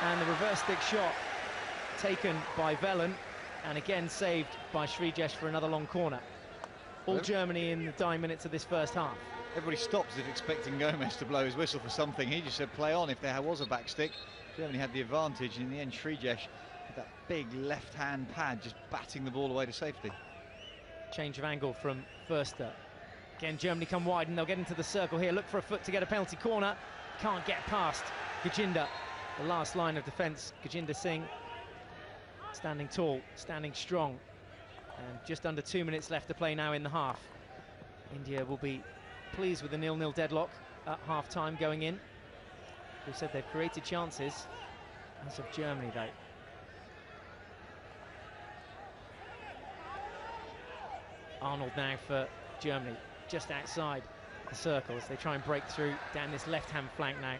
and the reverse stick shot taken by Velen, and again saved by Srijesh for another long corner. All Germany in the dying minutes of this first half. Everybody stopped as if expecting Gomez to blow his whistle for something. He just said play on if there was a back stick. Germany had the advantage, and in the end Srijesh with that big left-hand pad just batting the ball away to safety. Change of angle from Förster. Again, Germany come wide and they'll get into the circle here. Look for a foot to get a penalty corner. Can't get past Gajinder. The last line of defence, Gajinder Singh. Standing tall, standing strong. And just under 2 minutes left to play now in the half. India will be pleased with the 0-0 deadlock at half-time going in. We said they've created chances. As of Germany, though. Arnold now for Germany, just outside the circle as they try and break through down this left-hand flank now.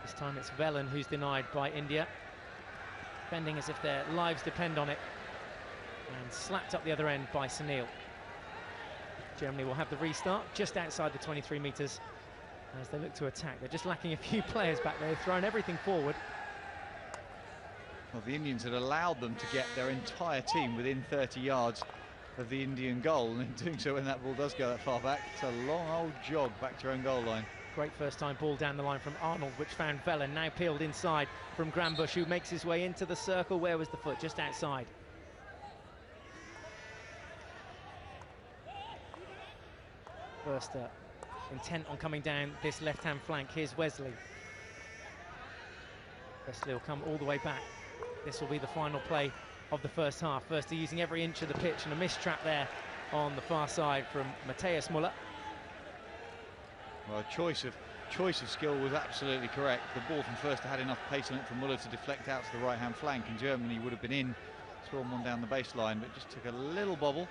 This time it's Velen who's denied by India. Defending as if their lives depend on it. And slapped up the other end by Sunil. Germany will have the restart just outside the 23 metres as they look to attack. They're just lacking a few players back there. They've thrown everything forward. Well, the Indians had allowed them to get their entire team within 30 yards of the Indian goal, and in doing so, when that ball does go that far back, it's a long old jog back to your own goal line. Great first time ball down the line from Arnold, which found Velen, now peeled inside from Grambush, who makes his way into the circle. Where was the foot? Just outside. Förster intent on coming down this left-hand flank. Here's Wesley. Wesley will come all the way back. This will be the final play of the first half. Förster using every inch of the pitch, and a missed trap there on the far side from Matthias Muller. Well, choice of skill was absolutely correct. The ball from Förster had enough pace on it for Muller to deflect out to the right-hand flank, and Germany would have been in, swarm one down the baseline, but just took a little bobble,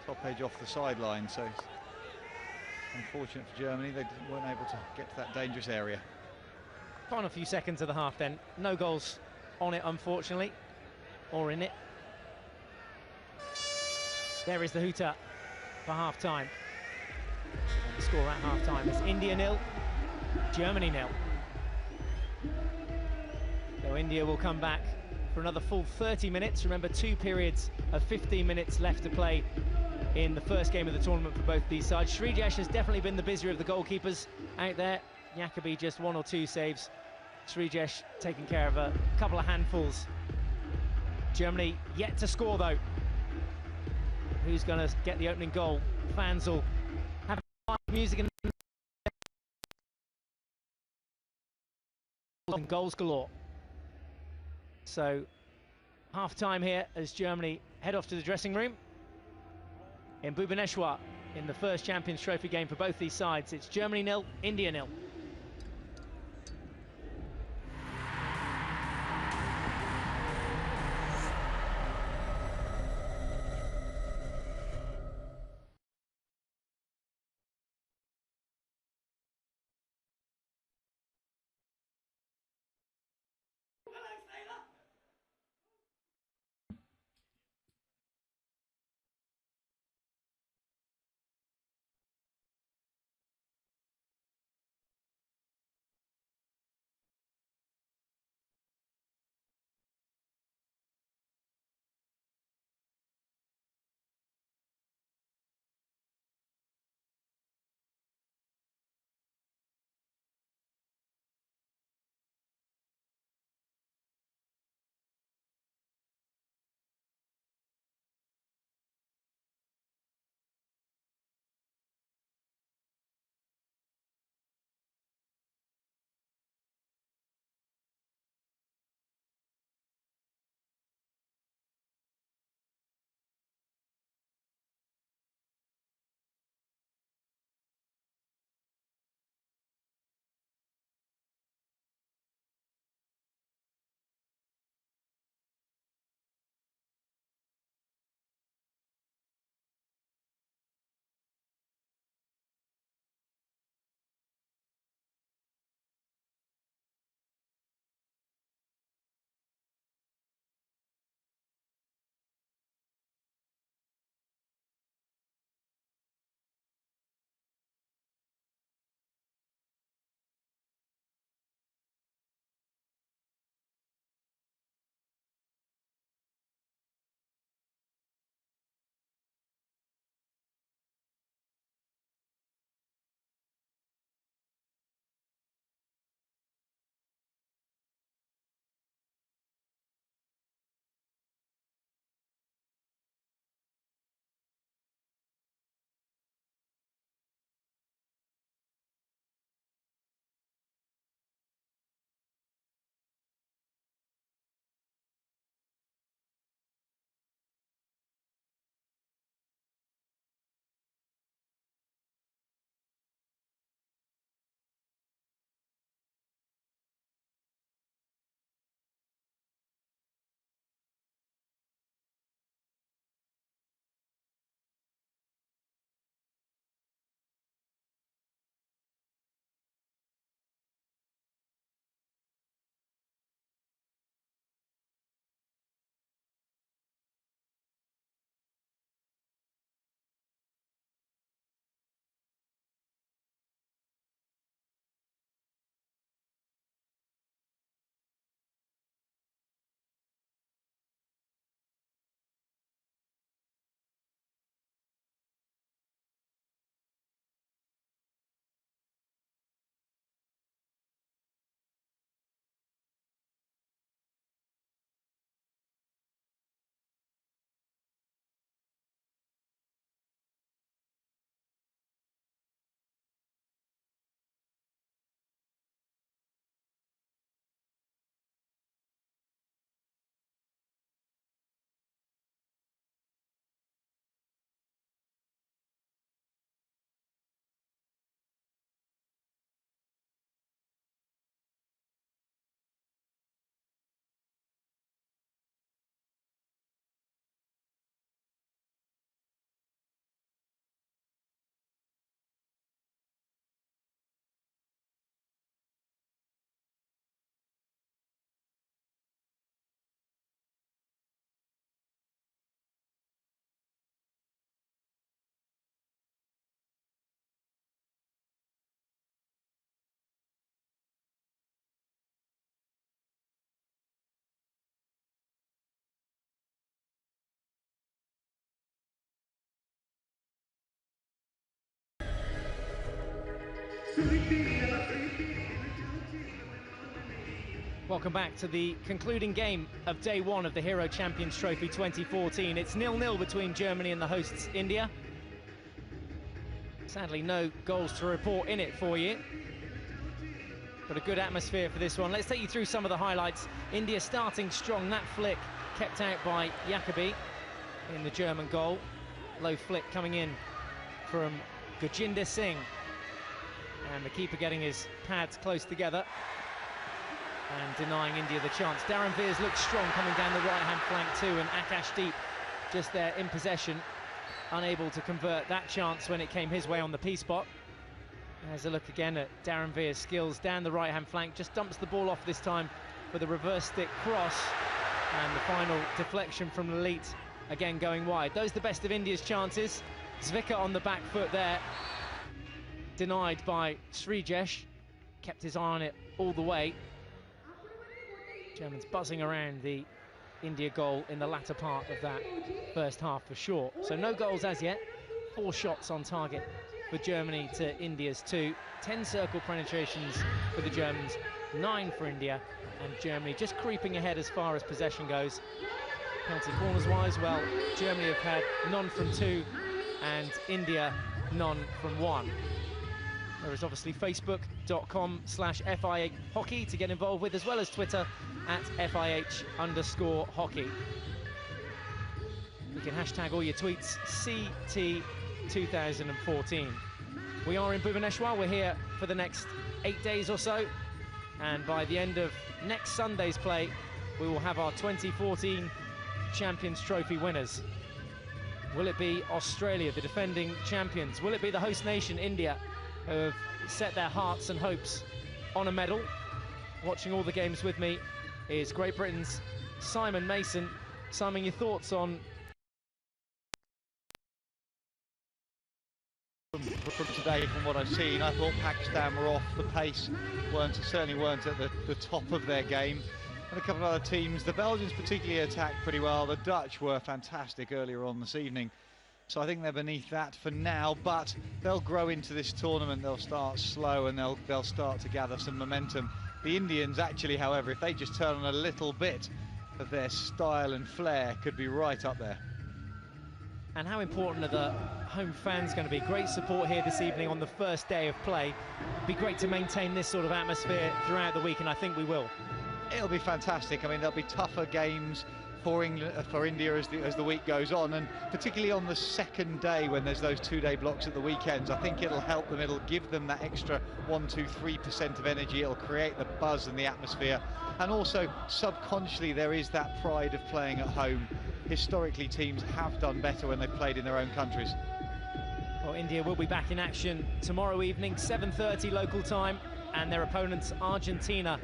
top edge off the sideline. So it's unfortunate for Germany, they weren't able to get to that dangerous area. Final few seconds of the half then. No goals on it, unfortunately, or in it. There is the hooter for half-time. And the score at half-time is India 0, Germany 0. So India will come back for another full 30 minutes. Remember, 2 periods of 15 minutes left to play in the first game of the tournament for both these sides. Srijesh has definitely been the busier of the goalkeepers out there. Jacobi just 1 or 2 saves. Srijesh taking care of a couple of handfuls. Germany yet to score though. Who's going to get the opening goal? Fans will have music and goals galore. So half-time here as Germany head off to the dressing room in Bhubaneswar in the first Champions Trophy game for both these sides. It's Germany 0, India 0. Welcome back to the concluding game of day one of the Hero Champions Trophy 2014. It's 0-0 between Germany and the hosts India. Sadly, no goals to report in it for you, but a good atmosphere for this one. Let's take you through some of the highlights. India starting strong. That flick kept out by Jacobi in the German goal. Low flick coming in from Gurjinder Singh. And the keeper getting his pads close together and denying India the chance. Darren Veers looks strong coming down the right-hand flank too, and Akashdeep just there in possession, unable to convert that chance when it came his way on the P-spot. There's a look again at Darren Veers' skills down the right-hand flank, just dumps the ball off this time with a reverse stick cross, and the final deflection from Lalit again going wide. Those are the best of India's chances. Zvika on the back foot there, denied by Srijesh, kept his eye on it all the way. Germans buzzing around the India goal in the latter part of that first half for sure. So no goals as yet, 4 shots on target for Germany to India's 2. 10 circle penetrations for the Germans, 9 for India, and Germany just creeping ahead as far as possession goes. Penalty corners wise, well, Germany have had none from 2 and India none from 1. There is obviously facebook.com/FIH hockey to get involved with, as well as Twitter @FIH_hockey. You can hashtag all your tweets CT2014. We are in Bhubaneswar. We're here for the next 8 days or so, and by the end of next Sunday's play, we will have our 2014 Champions Trophy winners. Will it be Australia, the defending champions? Will it be the host nation, India, who have set their hearts and hopes on a medal? Watching all the games with me is Great Britain's Simon Mason. Simon, your thoughts on... From today, from what I've seen, I thought Pakistan were off the pace, certainly weren't at the top of their game. And a couple of other teams, the Belgians particularly attacked pretty well. The Dutch were fantastic earlier on this evening. So I think they're beneath that for now, but they'll grow into this tournament. They'll start slow and they'll start to gather some momentum. The Indians actually, however, if they just turn on a little bit of their style and flair, could be right up there. And how important are the home fans going to be? Great support here this evening on the first day of play. It'd be great to maintain this sort of atmosphere throughout the week, and I think we will. It'll be fantastic. I mean, there'll be tougher games for India as the week goes on, and particularly on the second day when there's those 2-day blocks at the weekends. I think it'll help them. It'll give them that extra 1-2-3% of energy. It'll create the buzz and the atmosphere, and also subconsciously there is that pride of playing at home. Historically, teams have done better when they've played in their own countries. Well, India will be back in action tomorrow evening, 7:30 local time, and their opponents Argentina.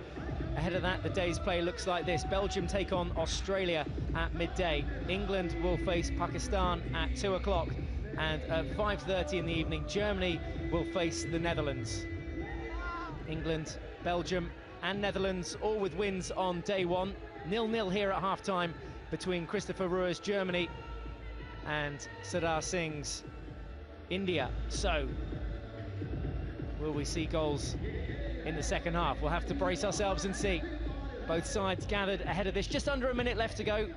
Ahead of that, the day's play looks like this. Belgium take on Australia at midday. England will face Pakistan at 2 o'clock. And at 5:30 in the evening, Germany will face the Netherlands. England, Belgium and Netherlands, all with wins on day one. 0-0 here at half-time between Christopher Ruhr's Germany and Sardar Singh's India. So, will we see goals in the second half? We'll have to brace ourselves and see. Both sides gathered ahead of this. Just under a minute left to go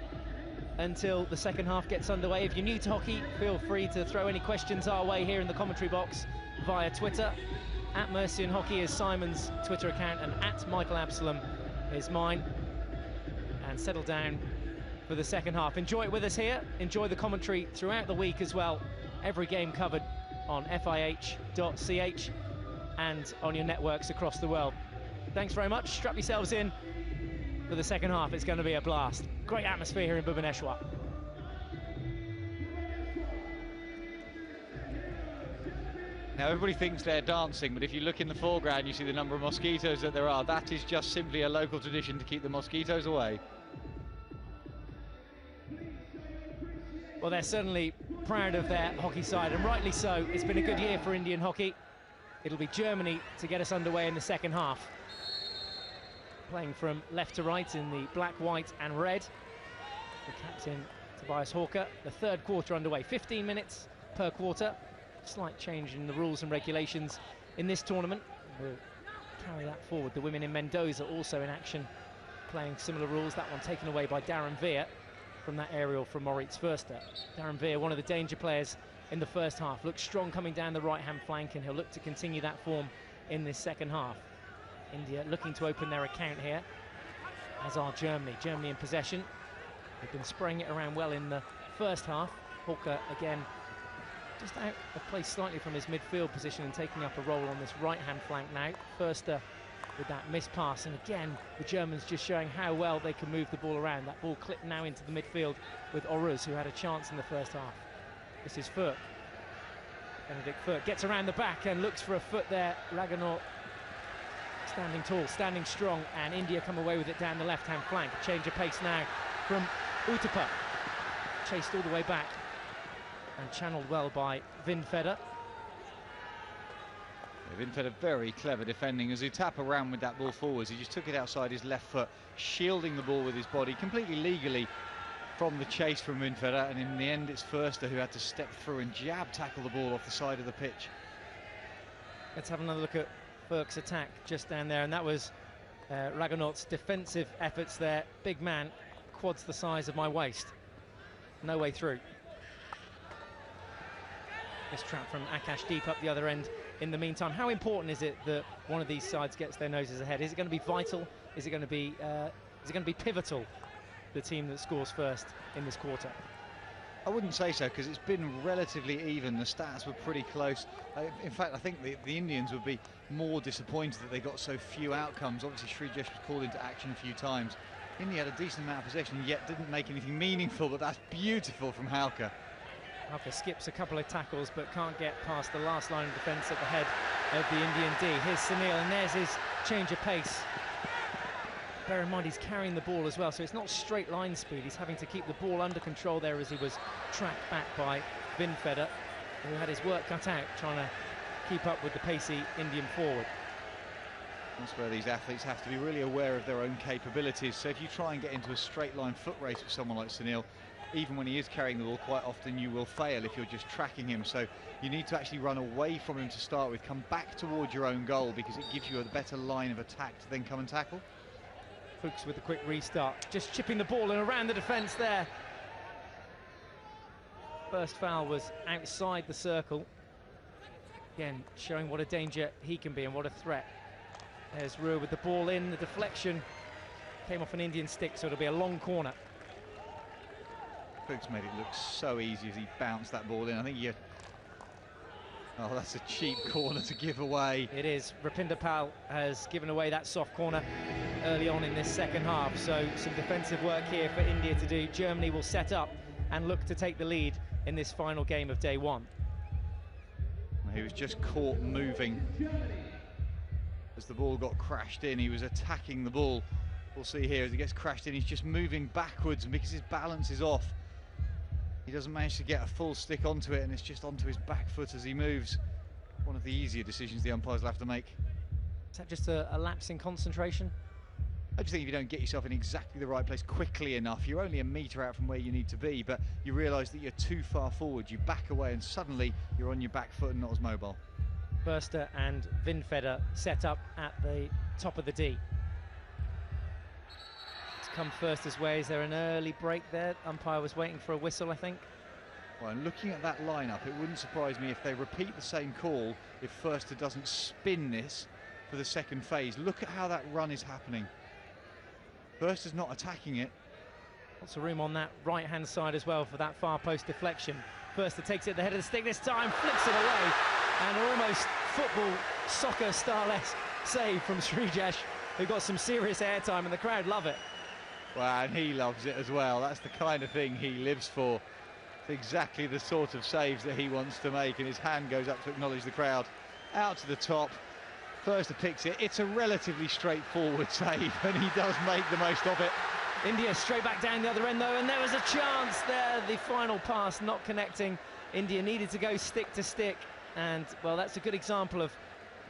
until the second half gets underway. If you're new to hockey, feel free to throw any questions our way here in the commentary box via Twitter. @Mercian Hockey is Simon's Twitter account, and @Michael Absalom is mine. And settle down for the second half. Enjoy it with us here. Enjoy the commentary throughout the week as well. Every game covered on FIH.ch and on your networks across the world. Thanks very much. Strap yourselves in for the second half. It's going to be a blast. Great atmosphere here in Bhubaneswar. Now everybody thinks they're dancing, but if you look in the foreground, you see the number of mosquitoes that there are. That is just simply a local tradition to keep the mosquitoes away. Well, they're certainly proud of their hockey side, and rightly so. It's been a good year for Indian hockey. It'll be Germany to get us underway in the second half. Playing from left to right in the black, white and red. The captain, Tobias Hawker. The third quarter underway. 15 minutes per quarter. Slight change in the rules and regulations in this tournament. We'll carry that forward. The women in Mendoza also in action playing similar rules. That one taken away by Darren Veer from that aerial from Moritz Förster. Darren Veer, one of the danger players in the first half, looks strong coming down the right-hand flank, and he'll look to continue that form in this second half. India looking to open their account here, as are Germany. Germany in possession. They've been spraying it around well in the first half. Hawker again just out of place slightly from his midfield position and taking up a role on this right-hand flank now. Förster with that missed pass, and again the Germans just showing how well they can move the ball around. That ball clipped now into the midfield with Oruz, who had a chance in the first half. This is Fürk. Benedikt Fürk gets around the back and looks for a foot there. Raghunaut standing tall, standing strong, and India come away with it down the left-hand flank. A change of pace now from Uthappa. Chased all the way back and channeled well by Vindfeder. Vindfeder very clever defending as Uthappa ran with that ball forwards. He just took it outside his left foot, shielding the ball with his body completely legally from the chase from Vindfeder, and in the end it's Förster who had to step through and jab tackle the ball off the side of the pitch. Let's have another look at Fürk's attack just down there, and that was Raghunaut's defensive efforts there. Big man, quads the size of my waist. No way through. This trap from Akash Deep up the other end. In the meantime, how important is it that one of these sides gets their noses ahead? Is it going to be vital? Is it going to be pivotal, the team that scores first in this quarter? I wouldn't say so, because it's been relatively even. The stats were pretty close. In fact, I think the Indians would be more disappointed that they got so few outcomes. Obviously, Srijesh was called into action a few times. India had a decent amount of possession, yet didn't make anything meaningful, but that's beautiful from Hauke. Hauke skips a couple of tackles, but can't get past the last line of defence at the head of the Indian D. Here's Sunil, and there's his change of pace. Bear in mind, he's carrying the ball as well, so it's not straight line speed. He's having to keep the ball under control there as he was tracked back by Vindfeder, who had his work cut out trying to keep up with the pacey Indian forward. That's where these athletes have to be really aware of their own capabilities. So if you try and get into a straight line foot race with someone like Sunil, even when he is carrying the ball, quite often you will fail if you're just tracking him. So you need to actually run away from him to start with, come back towards your own goal, because it gives you a better line of attack to then come and tackle. Fuchs with a quick restart, just chipping the ball and around the defence there. First foul was outside the circle. Again, showing what a danger he can be and what a threat. There's Ruhr with the ball in, the deflection came off an Indian stick, so it'll be a long corner. Fuchs made it look so easy as he bounced that ball in. I think you... Oh, that's a cheap corner to give away. It is. Rupinder Pal has given away that soft corner early on in this second half, so some defensive work here for India to do. Germany will set up and look to take the lead in this final game of day one. He was just caught moving as the ball got crashed in. He was attacking the ball. We'll see here as he gets crashed in, he's just moving backwards, and because his balance is off, he doesn't manage to get a full stick onto it, and it's just onto his back foot as he moves. One of the easier decisions the umpires will have to make. Is that just a lapse in concentration? I just think if you don't get yourself in exactly the right place quickly enough, you're only a metre out from where you need to be, but you realise that you're too far forward, you back away, and suddenly you're on your back foot and not as mobile. Förster and Vindfeder set up at the top of the D. It's come Förster's way. Is there an early break there? Umpire was waiting for a whistle, I think. Well, and looking at that lineup, it wouldn't surprise me if they repeat the same call if Förster doesn't spin this for the second phase. Look at how that run is happening. Förster's not attacking it. Lots of room on that right-hand side as well for that far post deflection. Förster takes it at the head of the stick this time, flicks it away, and almost football, soccer style-esque save from Srijesh, who got some serious airtime, and the crowd love it. Well, and he loves it as well. That's the kind of thing he lives for. It's exactly the sort of saves that he wants to make, and his hand goes up to acknowledge the crowd. Out to the top. Förster picks it. It's a relatively straightforward save, and he does make the most of it. India straight back down the other end though, and there was a chance there. The final pass not connecting. India needed to go stick to stick, and well, that's a good example of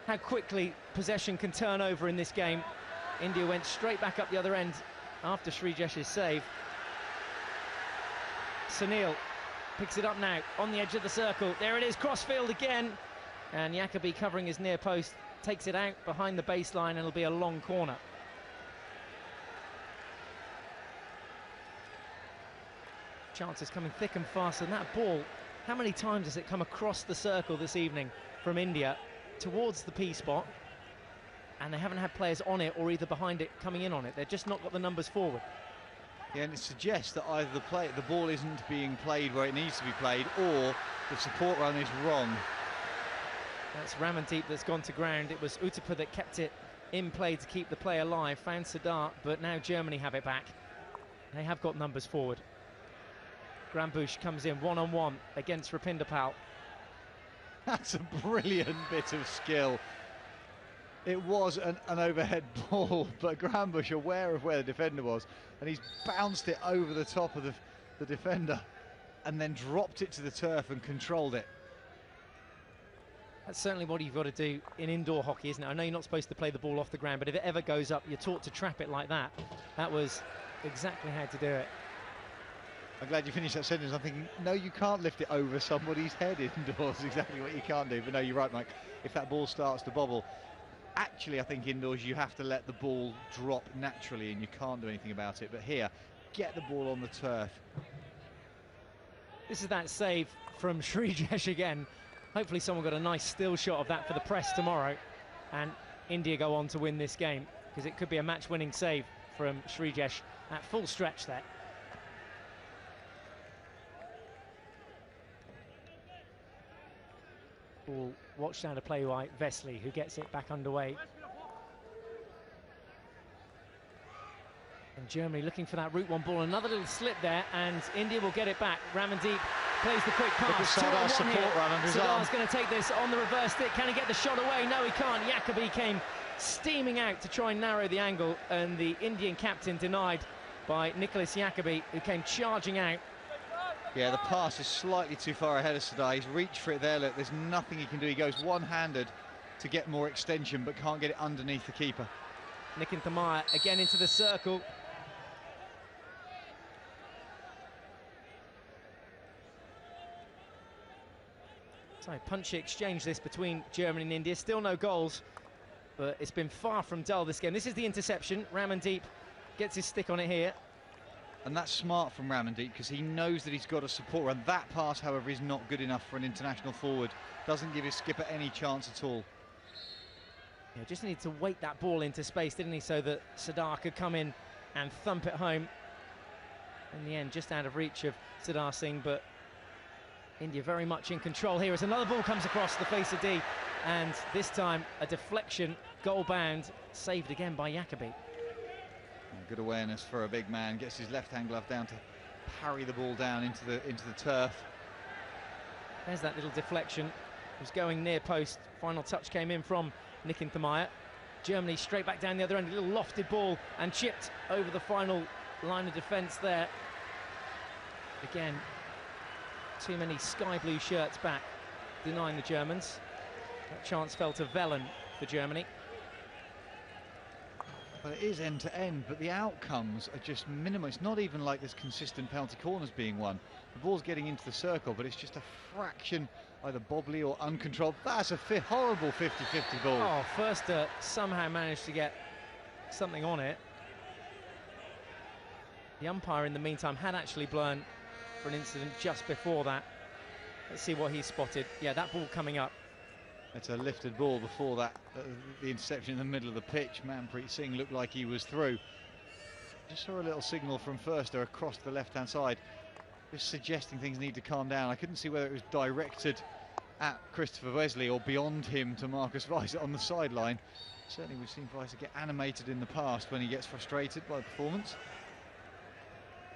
how quickly possession can turn over in this game. India went straight back up the other end after Srijesh's save. Sunil picks it up now on the edge of the circle. There it is, crossfield again, and Jacobi covering his near post takes it out behind the baseline, and it'll be a long corner. chances coming thick and fast, and that ball, how many times has it come across the circle this evening from India towards the P spot, and they haven't had players on it or either behind it coming in on it. They've just not got the numbers forward. Yeah, and it suggests that either the ball isn't being played where it needs to be played, or the support run is wrong. That's Ramandeep that's gone to ground. It was Uttapa that kept it in play to keep the play alive, found Sardar, but now Germany have it back. They have got numbers forward. Grambush comes in one-on-one against Rapindapal. That's a brilliant bit of skill. It was an overhead ball, but Grambush, aware of where the defender was, and he's bounced it over the top of the defender and then dropped it to the turf and controlled it. That's certainly what you've got to do in indoor hockey, isn't it? I know you're not supposed to play the ball off the ground, but if it ever goes up, you're taught to trap it like that. That was exactly how to do it. I'm glad you finished that sentence. I'm thinking, no, you can't lift it over somebody's head indoors. Exactly what you can't do. But no, you're right, Mike. If that ball starts to bobble, actually, I think indoors you have to let the ball drop naturally and you can't do anything about it. But here, get the ball on the turf. This is that save from Srijesh again. Hopefully someone got a nice still shot of that for the press tomorrow, and India go on to win this game, because it could be a match-winning save from Srijesh at full stretch there. Ball watched out of play by Vesley, who gets it back underway. And Germany looking for that route one ball. Another little slip there, and India will get it back. Ramandeep plays the quick pass. Sardar's support run under his arm. Sardar's going to take this on the reverse stick. Can he get the shot away? No, he can't. Jacobi came steaming out to try and narrow the angle, and the Indian captain denied by Nicholas Jacobi, who came charging out. Yeah, the pass is slightly too far ahead of Sardar. He's reached for it there. Look, there's nothing he can do. He goes one-handed to get more extension, but can't get it underneath the keeper. Nikin Thamaya again into the circle. So punchy exchange this between Germany and India. Still no goals, but it's been far from dull this game. This is the interception. Ramandeep gets his stick on it here. And that's smart from Ramandeep, because he knows that he's got a support run. That pass, however, is not good enough for an international forward. Doesn't give his skipper any chance at all. Yeah, just needed to weight that ball into space, didn't he, so that Sardar could come in and thump it home. In the end, just out of reach of Sardar Singh, but India very much in control here as another ball comes across the face of D, and this time a deflection, goal bound, saved again by Jacobi. Good awareness for a big man. Gets his left-hand glove down to parry the ball down into the turf. There's that little deflection. It was going near post. Final touch came in from Nikin Thamaya. Germany straight back down the other end. A little lofted ball and chipped over the final line of defence there. Again, too many sky blue shirts back, denying the Germans. That chance fell to Velen for Germany. Well, it is end-to-end, but the outcomes are just minimal. It's not even like there's consistent penalty corners being won. The ball's getting into the circle, but it's just a fraction either bobbly or uncontrolled. That's a horrible 50-50 ball. Oh, Förster somehow managed to get something on it. The umpire, in the meantime, had actually blown for an incident just before that. Let's see what he spotted. Yeah, that ball coming up. It's a lifted ball before that, the interception in the middle of the pitch. Manpreet Singh looked like he was through. Just saw a little signal from Förster across the left-hand side, just suggesting things need to calm down. I couldn't see whether it was directed at Christopher Wesley or beyond him to Marcus Weiser on the sideline. Certainly we've seen Weiser get animated in the past when he gets frustrated by performance.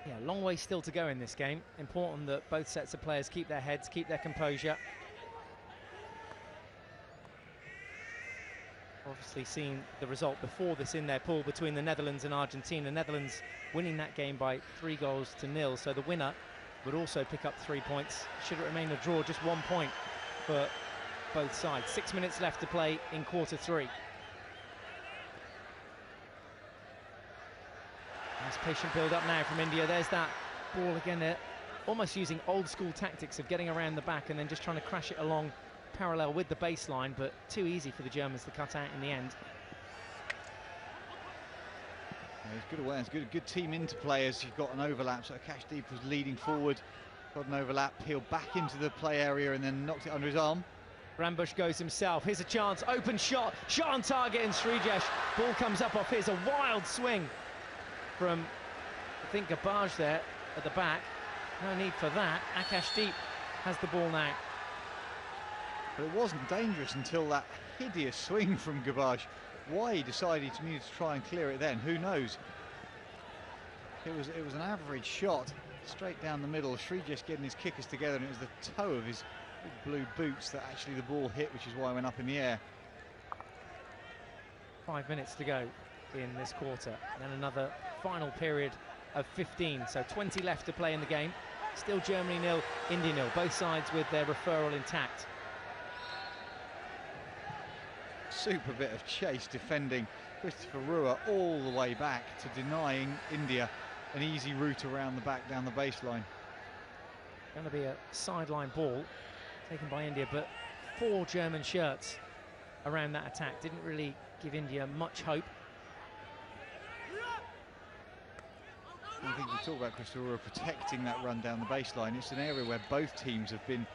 Yeah, long way still to go in this game. Important that both sets of players keep their heads, keep their composure. Obviously seen the result before this in their pool between the Netherlands and Argentina. Netherlands winning that game by 3-0, so the winner would also pick up 3 points. Should it remain a draw, just 1 point for both sides. 6 minutes left to play in quarter three. Nice patient build up now from India. There's that ball again. They're almost using old school tactics of getting around the back and then just trying to crash it along parallel with the baseline, but too easy for the Germans to cut out in the end. Yeah, it's good awareness, good team interplay as you've got an overlap. So Akashdeep was leading forward, got an overlap, peeled back into the play area and then knocked it under his arm. Rambush goes himself. Here's a chance. Open shot. Shot on target, and Srijesh. Ball comes up off. Here's a wild swing from, I think, Garbage there at the back. No need for that. Akashdeep has the ball now. But it wasn't dangerous until that hideous swing from Garbage. Why he decided he needed to try and clear it then, who knows? It was an average shot, straight down the middle. Srijesh getting his kickers together, and it was the toe of his big blue boots that actually the ball hit, which is why it went up in the air. 5 minutes to go in this quarter. Then another final period of 15. So 20 left to play in the game. Still Germany 0, India 0. Both sides with their referral intact. Super bit of chase defending. Christopher Rua all the way back to denying India an easy route around the back down the baseline. Going to be a sideline ball taken by India, but 4 German shirts around that attack. Didn't really give India much hope. I think we talk about Christopher Rua protecting that run down the baseline. It's an area where both teams have been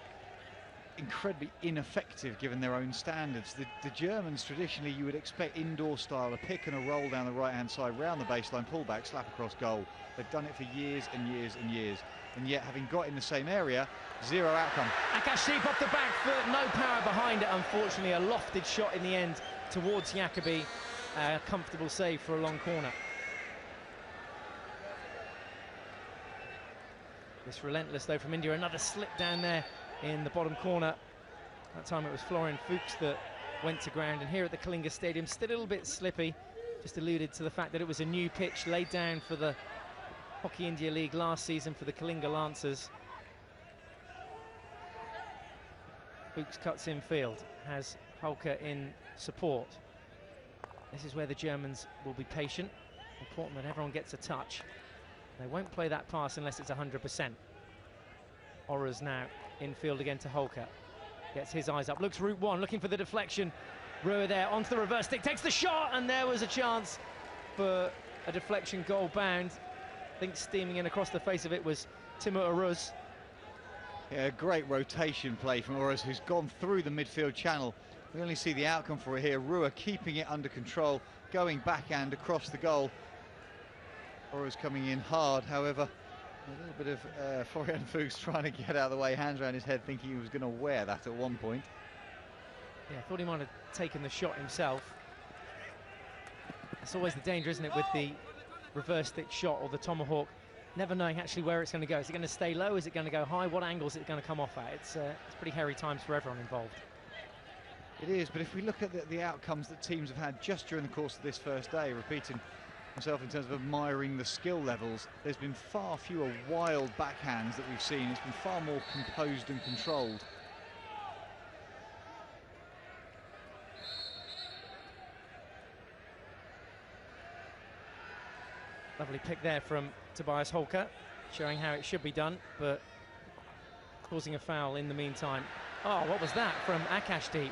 incredibly ineffective given their own standards. The Germans traditionally, you would expect indoor style, a pick and a roll down the right hand side, round the baseline, pull back, slap across goal. They've done it for years and years and years, and yet having got in the same area, zero outcome. Akashdeep off the back foot, no power behind it, unfortunately. A lofted shot in the end towards Jacobi. A comfortable save for a long corner. It's relentless though from India. Another slip down there in the bottom corner. That time it was Florian Fuchs that went to ground, and here at the Kalinga Stadium, still a little bit slippy. Just alluded to the fact that it was a new pitch laid down for the Hockey India League last season for the Kalinga Lancers. Fuchs cuts in field, has Hulker in support. This is where the Germans will be patient. Important that everyone gets a touch. They won't play that pass unless it's 100%. Ora's now infield again to Holker. Gets his eyes up, looks route one, looking for the deflection. Rua there onto the reverse stick, takes the shot, and there was a chance for a deflection goal bound. I think steaming in across the face of it was Timur Aruz. Yeah, a great rotation play from Oruz, who's gone through the midfield channel. We only see the outcome for it here. Rua keeping it under control, going backhand across the goal. Oruz coming in hard, however, a little bit of Florian Fuchs trying to get out of the way, hands around his head, thinking he was going to wear that at one point. Yeah, I thought he might have taken the shot himself. It's always the danger, isn't it, with the reverse stick shot or the tomahawk, never knowing actually where it's going to go. Is it going to stay low? Is it going to go high? What angle is it going to come off at? It's pretty hairy times for everyone involved. It is, but if we look at the outcomes that teams have had just during the course of this first day, repeating myself in terms of admiring the skill levels, there's been far fewer wild backhands that we've seen. It's been far more composed and controlled. Lovely pick there from Tobias Holker, showing how it should be done, but causing a foul in the meantime. Oh, what was that from Akashdeep?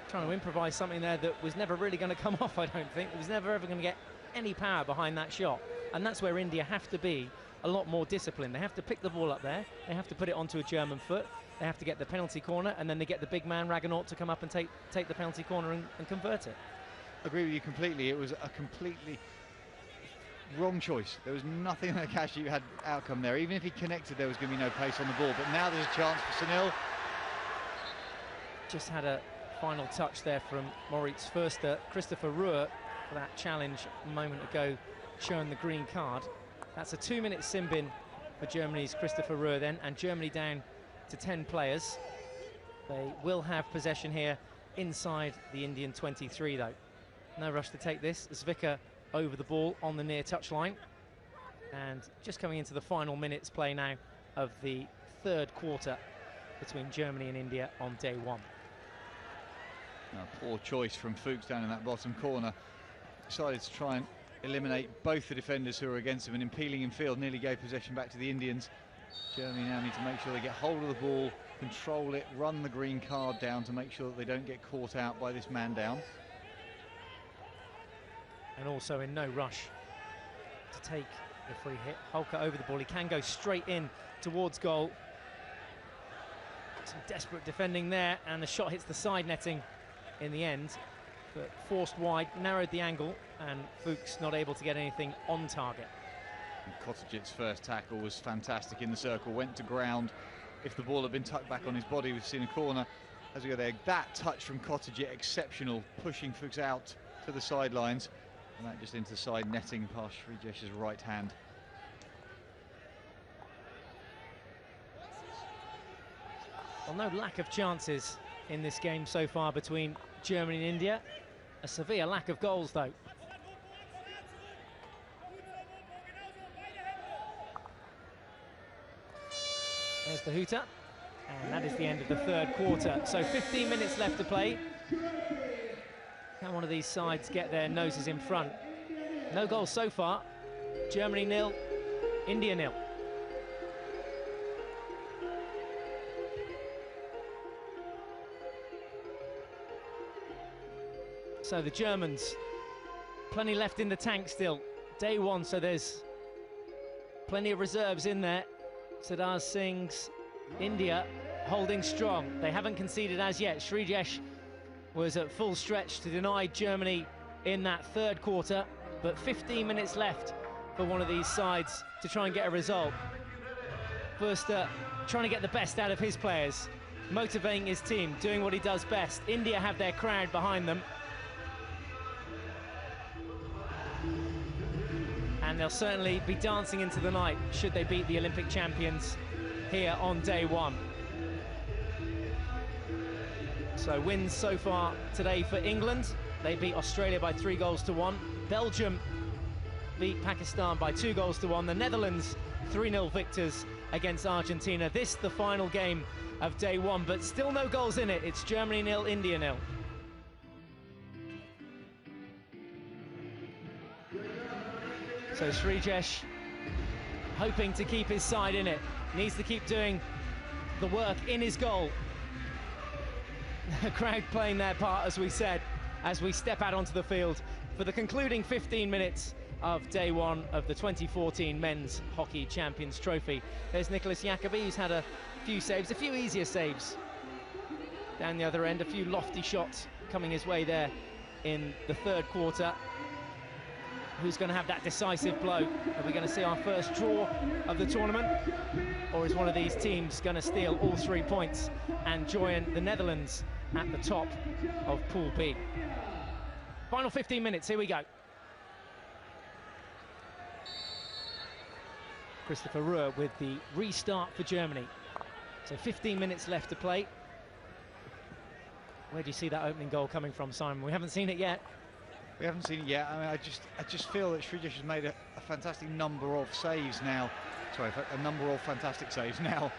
Trying to improvise something there that was never really going to come off, I don't think. It was never ever going to get any power behind that shot. And that's where India have to be a lot more disciplined. They have to pick the ball up there. They have to put it onto a German foot. They have to get the penalty corner, and then they get the big man, Raganaut, to come up and take the penalty corner and convert it. Agree with you completely. It was a completely wrong choice. There was nothing that Akashdeep had outcome there. Even if he connected, there was going to be no pace on the ball. But now there's a chance for Sunil. Just had a final touch there from Moritz Förster. Christopher Rua, for that challenge a moment ago, showing the green card. That's a 2-minute sin bin for Germany's Christopher Rua then, and Germany down to 10 players. They will have possession here inside the Indian 23 though. No rush to take this. Zvika over the ball on the near touchline, and just coming into the final minutes play now of the third quarter between Germany and India on day one. Now, poor choice from Fuchs down in that bottom corner. Decided to try and eliminate both the defenders who are against him, and impeling in field nearly gave possession back to the Indians. Germany now need to make sure they get hold of the ball, control it, run the green card down to make sure that they don't get caught out by this man down. And also in no rush to take the free hit. Holker over the ball. He can go straight in towards goal. Some desperate defending there, and the shot hits the side netting in the end, but forced wide, narrowed the angle, and Fuchs not able to get anything on target. Kotajic's first tackle was fantastic in the circle, went to ground. If the ball had been tucked back on his body, we've seen a corner. As we go there, that touch from Kotajic, exceptional, pushing Fuchs out to the sidelines, and that just into side netting past Srijesh's right hand. Well, no lack of chances in this game so far between Germany and India. A severe lack of goals, though. There's the hooter, and that is the end of the third quarter. So 15 minutes left to play. Can one of these sides get their noses in front? No goals so far. Germany 0, India 0. So the Germans, plenty left in the tank still. Day one, so there's plenty of reserves in there. Siddharth Singh's India holding strong. They haven't conceded as yet. Srijesh was at full stretch to deny Germany in that third quarter, but 15 minutes left for one of these sides to try and get a result. Burster trying to get the best out of his players, motivating his team, doing what he does best. India have their crowd behind them, and they'll certainly be dancing into the night should they beat the Olympic champions here on day one. So wins so far today for England. They beat Australia by 3-1. Belgium beat Pakistan by 2-1. The Netherlands 3-0 victors against Argentina. This the final game of day one, but still no goals in it. It's Germany 0, India 0. So Srijesh hoping to keep his side in it. Needs to keep doing the work in his goal. The crowd playing their part, as we said, as we step out onto the field for the concluding 15 minutes of day one of the 2014 Men's Hockey Champions Trophy. There's Nicholas Jacobi, who's had a few saves, a few easier saves down the other end, a few lofty shots coming his way there in the third quarter. Who's going to have that decisive blow? Are we going to see our first draw of the tournament? Or is one of these teams going to steal all 3 points and join the Netherlands at the top of Pool B? Final 15 minutes, here we go. Christopher Ruhr with the restart for Germany. So 15 minutes left to play. Where do you see that opening goal coming from, Simon? We haven't seen it yet. We haven't seen it yet. I mean, I just feel that Srijesh has made a fantastic number of saves now. Sorry, a number of fantastic saves now.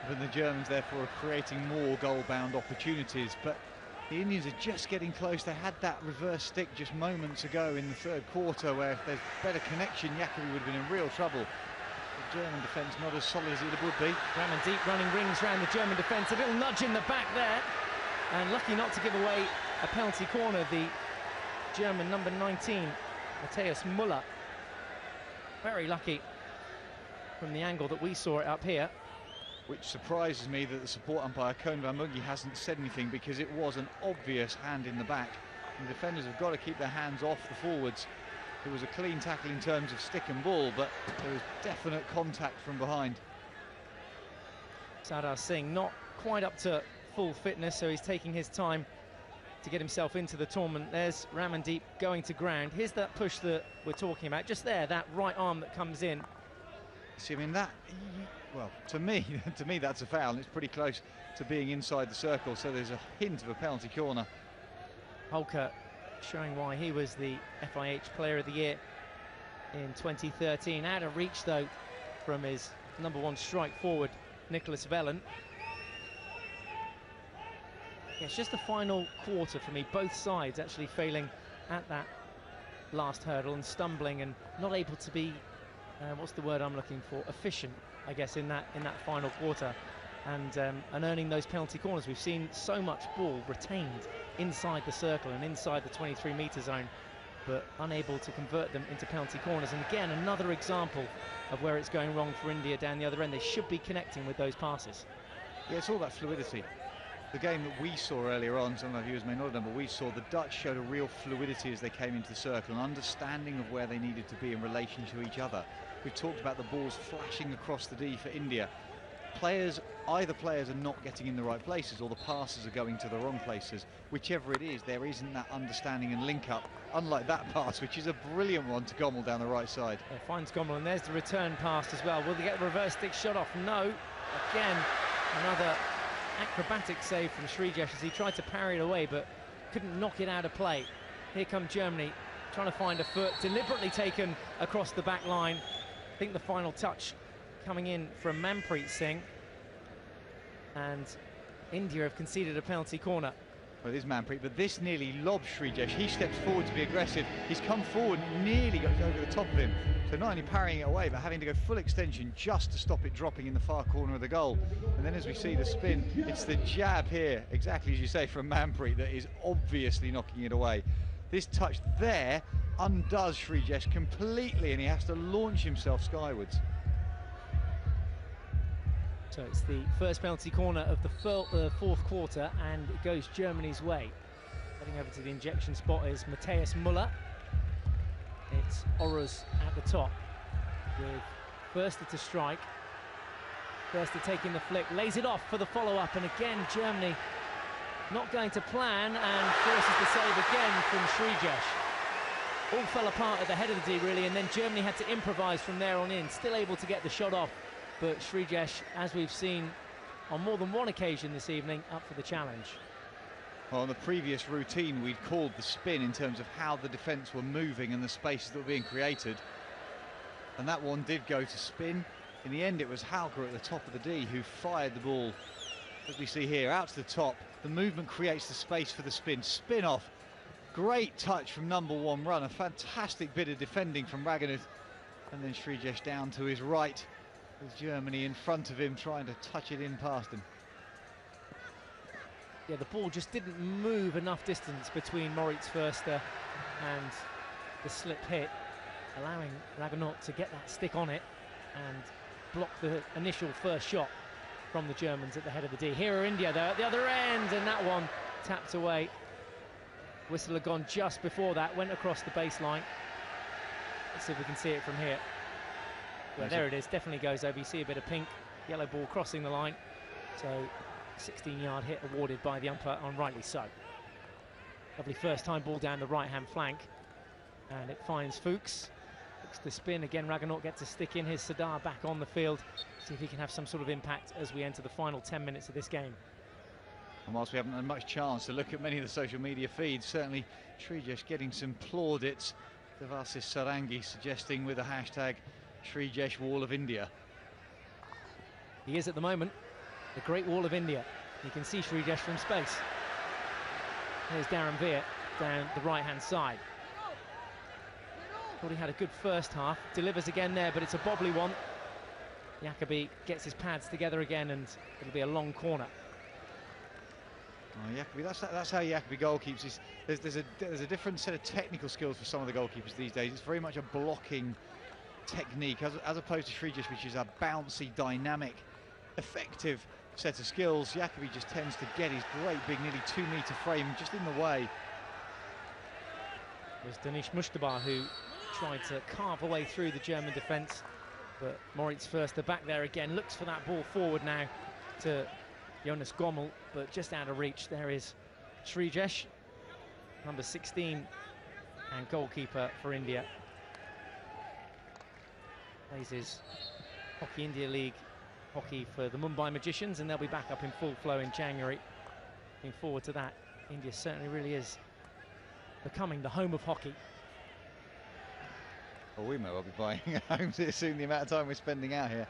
And the Germans, therefore, are creating more goal-bound opportunities. But the Indians are just getting close. They had that reverse stick just moments ago in the third quarter, where if there's better connection, Jacobi would have been in real trouble. The German defence not as solid as it would be. Ramandeep running rings around the German defence. A little nudge in the back there. And lucky not to give away a penalty corner, the German number 19, Matthias Muller. Very lucky from the angle that we saw it up here. Which surprises me that the support umpire, Koen van Mungie, hasn't said anything, because it was an obvious hand in the back. And the defenders have got to keep their hands off the forwards. It was a clean tackle in terms of stick and ball, but there was definite contact from behind. Siddharth Singh not quite up to full fitness, so he's taking his time to get himself into the tournament. There's Ramandeep going to ground. Here's that push that we're talking about, just there, that right arm that comes in. See, I mean, that, well, to me that's a foul, and it's pretty close to being inside the circle, so there's a hint of a penalty corner. Holker showing why he was the FIH Player of the Year in 2013. Out of reach, though, from his number one strike forward, Nicholas Vellen. Yeah, it's just the final quarter for me. Both sides actually failing at that last hurdle and stumbling and not able to be, what's the word I'm looking for, efficient, I guess, in that final quarter, and earning those penalty corners. We've seen so much ball retained inside the circle and inside the 23-metre zone but unable to convert them into penalty corners. And again, another example of where it's going wrong for India down the other end. They should be connecting with those passes. Yeah, it's all that fluidity. The game that we saw earlier on, some of our viewers may not have done, but we saw the Dutch showed a real fluidity as they came into the circle, an understanding of where they needed to be in relation to each other. We've talked about the balls flashing across the D for India. Either players are not getting in the right places, or the passes are going to the wrong places. Whichever it is, there isn't that understanding and link up, unlike that pass, which is a brilliant one to Gommel down the right side. Yeah, finds Gommel, and there's the return pass as well. Will they get the reverse stick shot off? No. Again, another acrobatic save from Srijesh as he tried to parry it away but couldn't knock it out of play. Here come Germany trying to find a foot, deliberately taken across the back line. I think the final touch coming in from Manpreet Singh, and India have conceded a penalty corner. Well, it is Manpreet, but this nearly lobs Srijesh. He steps forward to be aggressive. He's come forward and nearly goes over the top of him. So not only parrying it away, but having to go full extension just to stop it dropping in the far corner of the goal. And then as we see the spin, it's the jab here, exactly as you say, from Manpreet, that is obviously knocking it away. This touch there undoes Srijesh completely, and he has to launch himself skywards. So it's the first penalty corner of the fourth quarter, and it goes Germany's way. Heading over to the injection spot is Matthias Müller. It's Oruz at the top with Förster to strike. Förster taking the flick, lays it off for the follow-up, and again Germany not going to plan and forces the save again from Srijesh. All fell apart at the head of the D really, and then Germany had to improvise from there on in, still able to get the shot off. But Srijesh, as we've seen on more than one occasion this evening, up for the challenge. Well, on the previous routine, we'd called the spin in terms of how the defence were moving and the spaces that were being created. And that one did go to spin. In the end, it was Hauger at the top of the D who fired the ball, as we see here, out to the top. The movement creates the space for the spin. Spin off. Great touch from number one run. A fantastic bit of defending from Raghunath. And then Srijesh down to his right, with Germany in front of him trying to touch it in past him. Yeah, the ball just didn't move enough distance between Moritz Förster and the slip hit, allowing Raghunath to get that stick on it and block the initial first shot from the Germans at the head of the D. Here are India though at the other end, and that one tapped away. Whistle had gone just before that, went across the baseline. Let's see if we can see it from here. Well, there it is, definitely goes over. You see a bit of pink, yellow ball crossing the line. So 16-yard hit awarded by the umpire, and rightly so. Lovely first time ball down the right-hand flank, and it finds Fuchs. Looks to spin again. Raghunath gets a stick in. His Sadar back on the field. See if he can have some sort of impact as we enter the final 10 minutes of this game. And whilst we haven't had much chance to look at many of the social media feeds, certainly Srijesh getting some plaudits. Devasis Sarangi suggesting with the hashtag Srijesh Wall of India. He is at the moment the Great Wall of India. You can see Srijesh from space. Here's Darren Veer down the right-hand side. Thought he had a good first half. Delivers again there, but it's a bobbly one. Jacobi gets his pads together again, and it'll be a long corner. Oh, Jacobi, that's how Jacobi goalkeepers. There's a different set of technical skills for some of the goalkeepers these days. It's very much a blocking technique as opposed to Srijesh, which is a bouncy, dynamic, effective set of skills. Jacobi just tends to get his great big, nearly 2-metre frame just in the way. It was Danish Mustabar who tried to carve away through the German defence, but Moritz Förster back there again, looks for that ball forward now to Jonas Gommel, but just out of reach. There is Srijesh, number 16 and goalkeeper for India. Plays his Hockey India League hockey for the Mumbai Magicians, and they'll be back up in full flow in January. Looking forward to that. India certainly really is becoming the home of hockey. Well, we may well be buying homes here soon, the amount of time we're spending out here.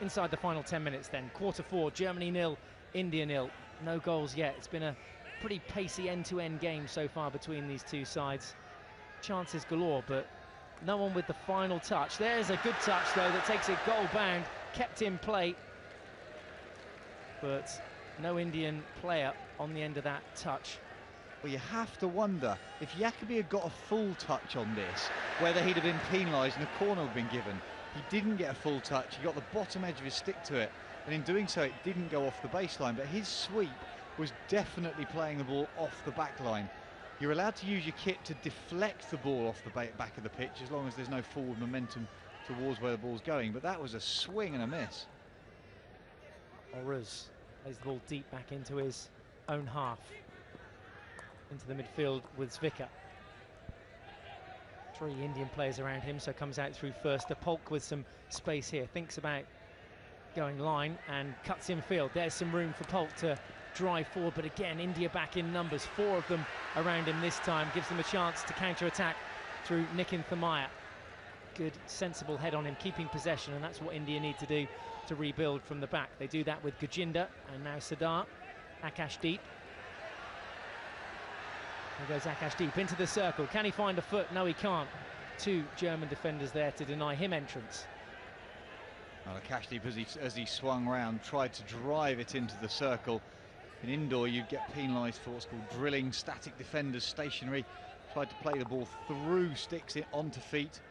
Inside the final 10 minutes then, quarter four, Germany 0, India 0. No goals yet. It's been a pretty pacey end-to-end game so far between these two sides. Chances galore, but no one with the final touch. There's a good touch though that takes it goal bound, kept in play, but no Indian player on the end of that touch. Well, you have to wonder if Jacobi had got a full touch on this, whether he'd have been penalised and a corner had been given. He didn't get a full touch. He got the bottom edge of his stick to it, and in doing so, it didn't go off the baseline. But his sweep was definitely playing the ball off the back line. You're allowed to use your kit to deflect the ball off the back of the pitch as long as there's no forward momentum towards where the ball's going. But that was a swing and a miss. Oruz plays the ball deep back into his own half. Into the midfield with Zvika. 3 Indian players around him, so comes out through first. The Polk with some space here, thinks about going line and cuts in field. There's some room for Polk to drive forward, but again, India back in numbers. 4 of them around him this time, gives them a chance to counter-attack through Nikin Thamaya. Good, sensible head on him, keeping possession, and that's what India need to do to rebuild from the back. They do that with Gajinder and now Sardar. Akashdeep. There goes Akashdeep into the circle. Can he find a foot? No, he can't. 2 German defenders there to deny him entrance. Well, Akashdeep, as he swung round, tried to drive it into the circle. In indoor, you'd get penalised for what's called drilling. Static defenders, stationary. Tried to play the ball through sticks onto feet.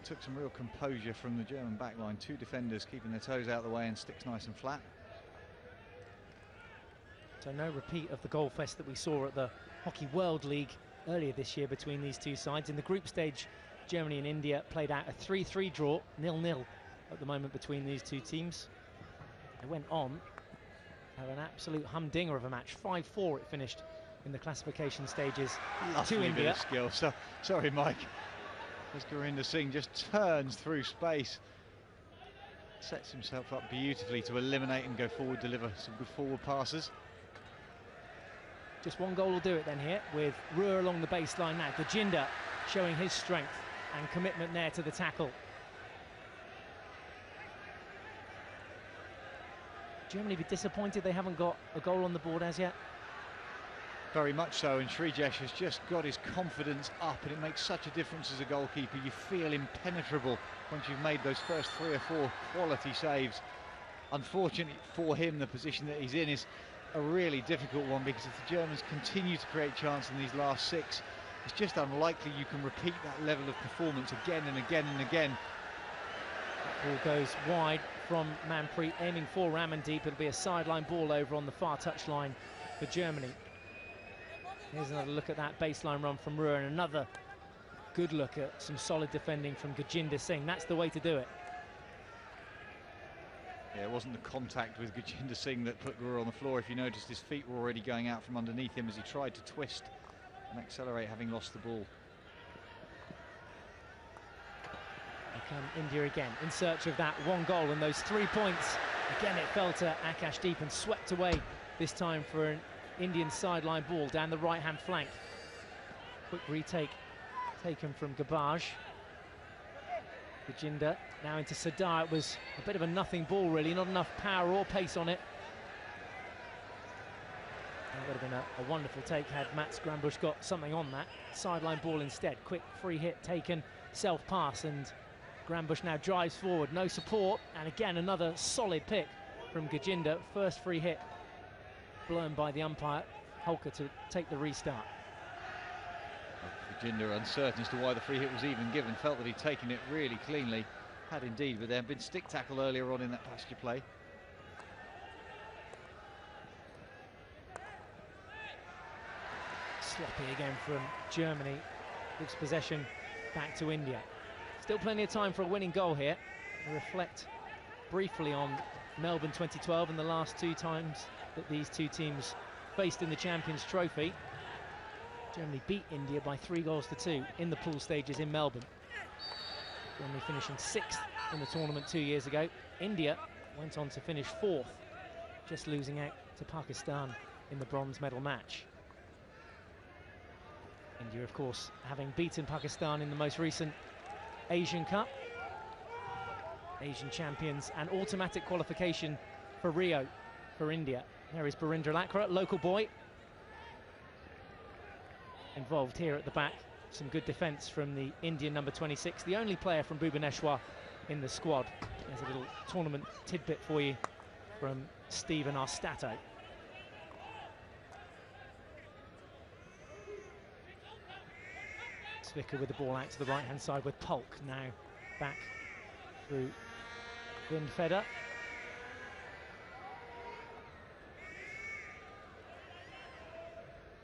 Took some real composure from the German backline. 2 defenders keeping their toes out of the way and sticks nice and flat. So no repeat of the goal fest that we saw at the Hockey World League earlier this year between these 2 sides. In the group stage, Germany and India played out a 3-3 draw, 0-0 at the moment between these 2 teams. They went on, had an absolute humdinger of a match. 5-4 it finished in the classification stages to India. Bit of skill. So, sorry, Mike. As Gurinder Singh just turns through space, sets himself up beautifully to eliminate and go forward, deliver some good forward passes. Just 1 goal will do it then here, with Ruhr along the baseline now. Gajinder showing his strength and commitment there to the tackle. Germany be disappointed they haven't got a goal on the board as yet. Very much so, and Srijesh has just got his confidence up, and it makes such a difference as a goalkeeper. You feel impenetrable once you've made those first 3 or 4 quality saves. Unfortunately for him, the position that he's in is a really difficult one, because if the Germans continue to create chance in these last 6, it's just unlikely you can repeat that level of performance again and again and again. That ball goes wide from Manpreet, aiming for Ramandeep. It'll be a sideline ball over on the far touchline for Germany. Here's another look at that baseline run from Ruhr, and another good look at some solid defending from Gajinder Singh. That's the way to do it. Yeah, it wasn't the contact with Gajinder Singh that put Ruhr on the floor. If you noticed, his feet were already going out from underneath him as he tried to twist and accelerate, having lost the ball. Here come India again, in search of that 1 goal and those 3 points. Again, it fell to Akashdeep and swept away, this time for an Indian sideline ball down the right-hand flank. Quick retake taken from Gabaj. Gajinder now into Sardar. It was a bit of a nothing ball, really, not enough power or pace on it. That would have been a wonderful take had Mats Grambusch got something on that. Sideline ball instead. Quick free hit taken, self-pass, and Grambusch now drives forward. No support, and again another solid pick from Gajinder. First free hit blown by the umpire. Holker to take the restart. Gajinder, uncertain as to why the free hit was even given, felt that he'd taken it really cleanly. Had indeed, but there had been stick tackle earlier on in that passage of play. Sloppy again from Germany. Gives possession back to India. Still plenty of time for a winning goal here. I reflect briefly on Melbourne 2012 and the last 2 times that these 2 teams faced in the Champions Trophy. Germany beat India by 3-2 in the pool stages in Melbourne. Germany finishing 6th in the tournament 2 years ago. India went on to finish 4th, just losing out to Pakistan in the bronze medal match. India, of course, having beaten Pakistan in the most recent Asian Cup. Asian champions, and automatic qualification for Rio for India. There is Barindra Lakra, local boy, involved here at the back. Some good defence from the Indian number 26, the only player from Bhubaneswar in the squad. There's a little tournament tidbit for you from Stephen Arstato. Svicker with the ball out to the right-hand side with Polk now back through Vindfeder.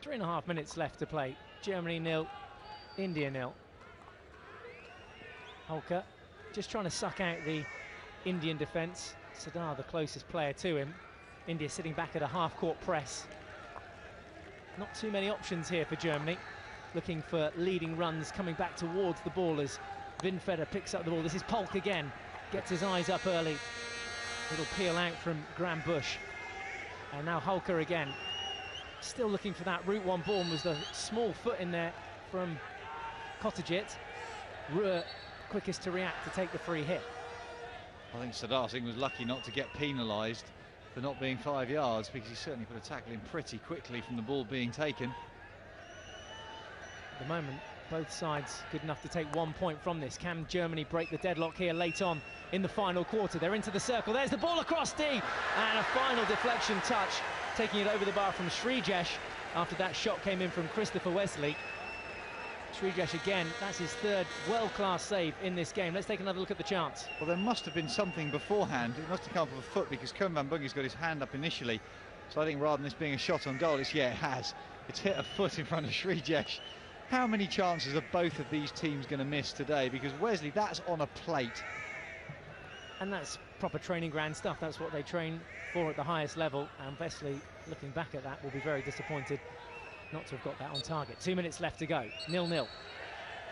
Three and a half minutes left to play. Germany 0, India 0. Holker just trying to suck out the Indian defence. Sardar, the closest player to him. India sitting back at a half-court press. Not too many options here for Germany. Looking for leading runs coming back towards the ball as Vindfeder picks up the ball. This is Polk again. Gets his eyes up early. Little peel out from Graham Bush. And now Holker again. Still looking for that route one ball. Was the small foot in there from Kotajit. Ruhr quickest to react to take the free hit. I think Sardar Singh was lucky not to get penalised for not being 5 yards, because he certainly put a tackle in pretty quickly from the ball being taken. At the moment, both sides good enough to take 1 point from this. Can Germany break the deadlock here late on in the final quarter? They're into the circle. There's the ball across D, and a final deflection touch, taking it over the bar from Srijesh after that shot came in from Christopher Wesley. Srijesh again, that's his third world-class save in this game. Let's take another look at the chance. Well, there must have been something beforehand. It must have come off a foot, because Koen van Bunge's got his hand up initially. So I think rather than this being a shot on goal, it has. It's hit a foot in front of Srijesh. How many chances are both of these teams going to miss today? Because Wesley, that's on a plate. And that's proper training ground stuff. That's what they train for at the highest level. And Wesley, looking back at that, will be very disappointed not to have got that on target. 2 minutes left to go, 0-0. Well,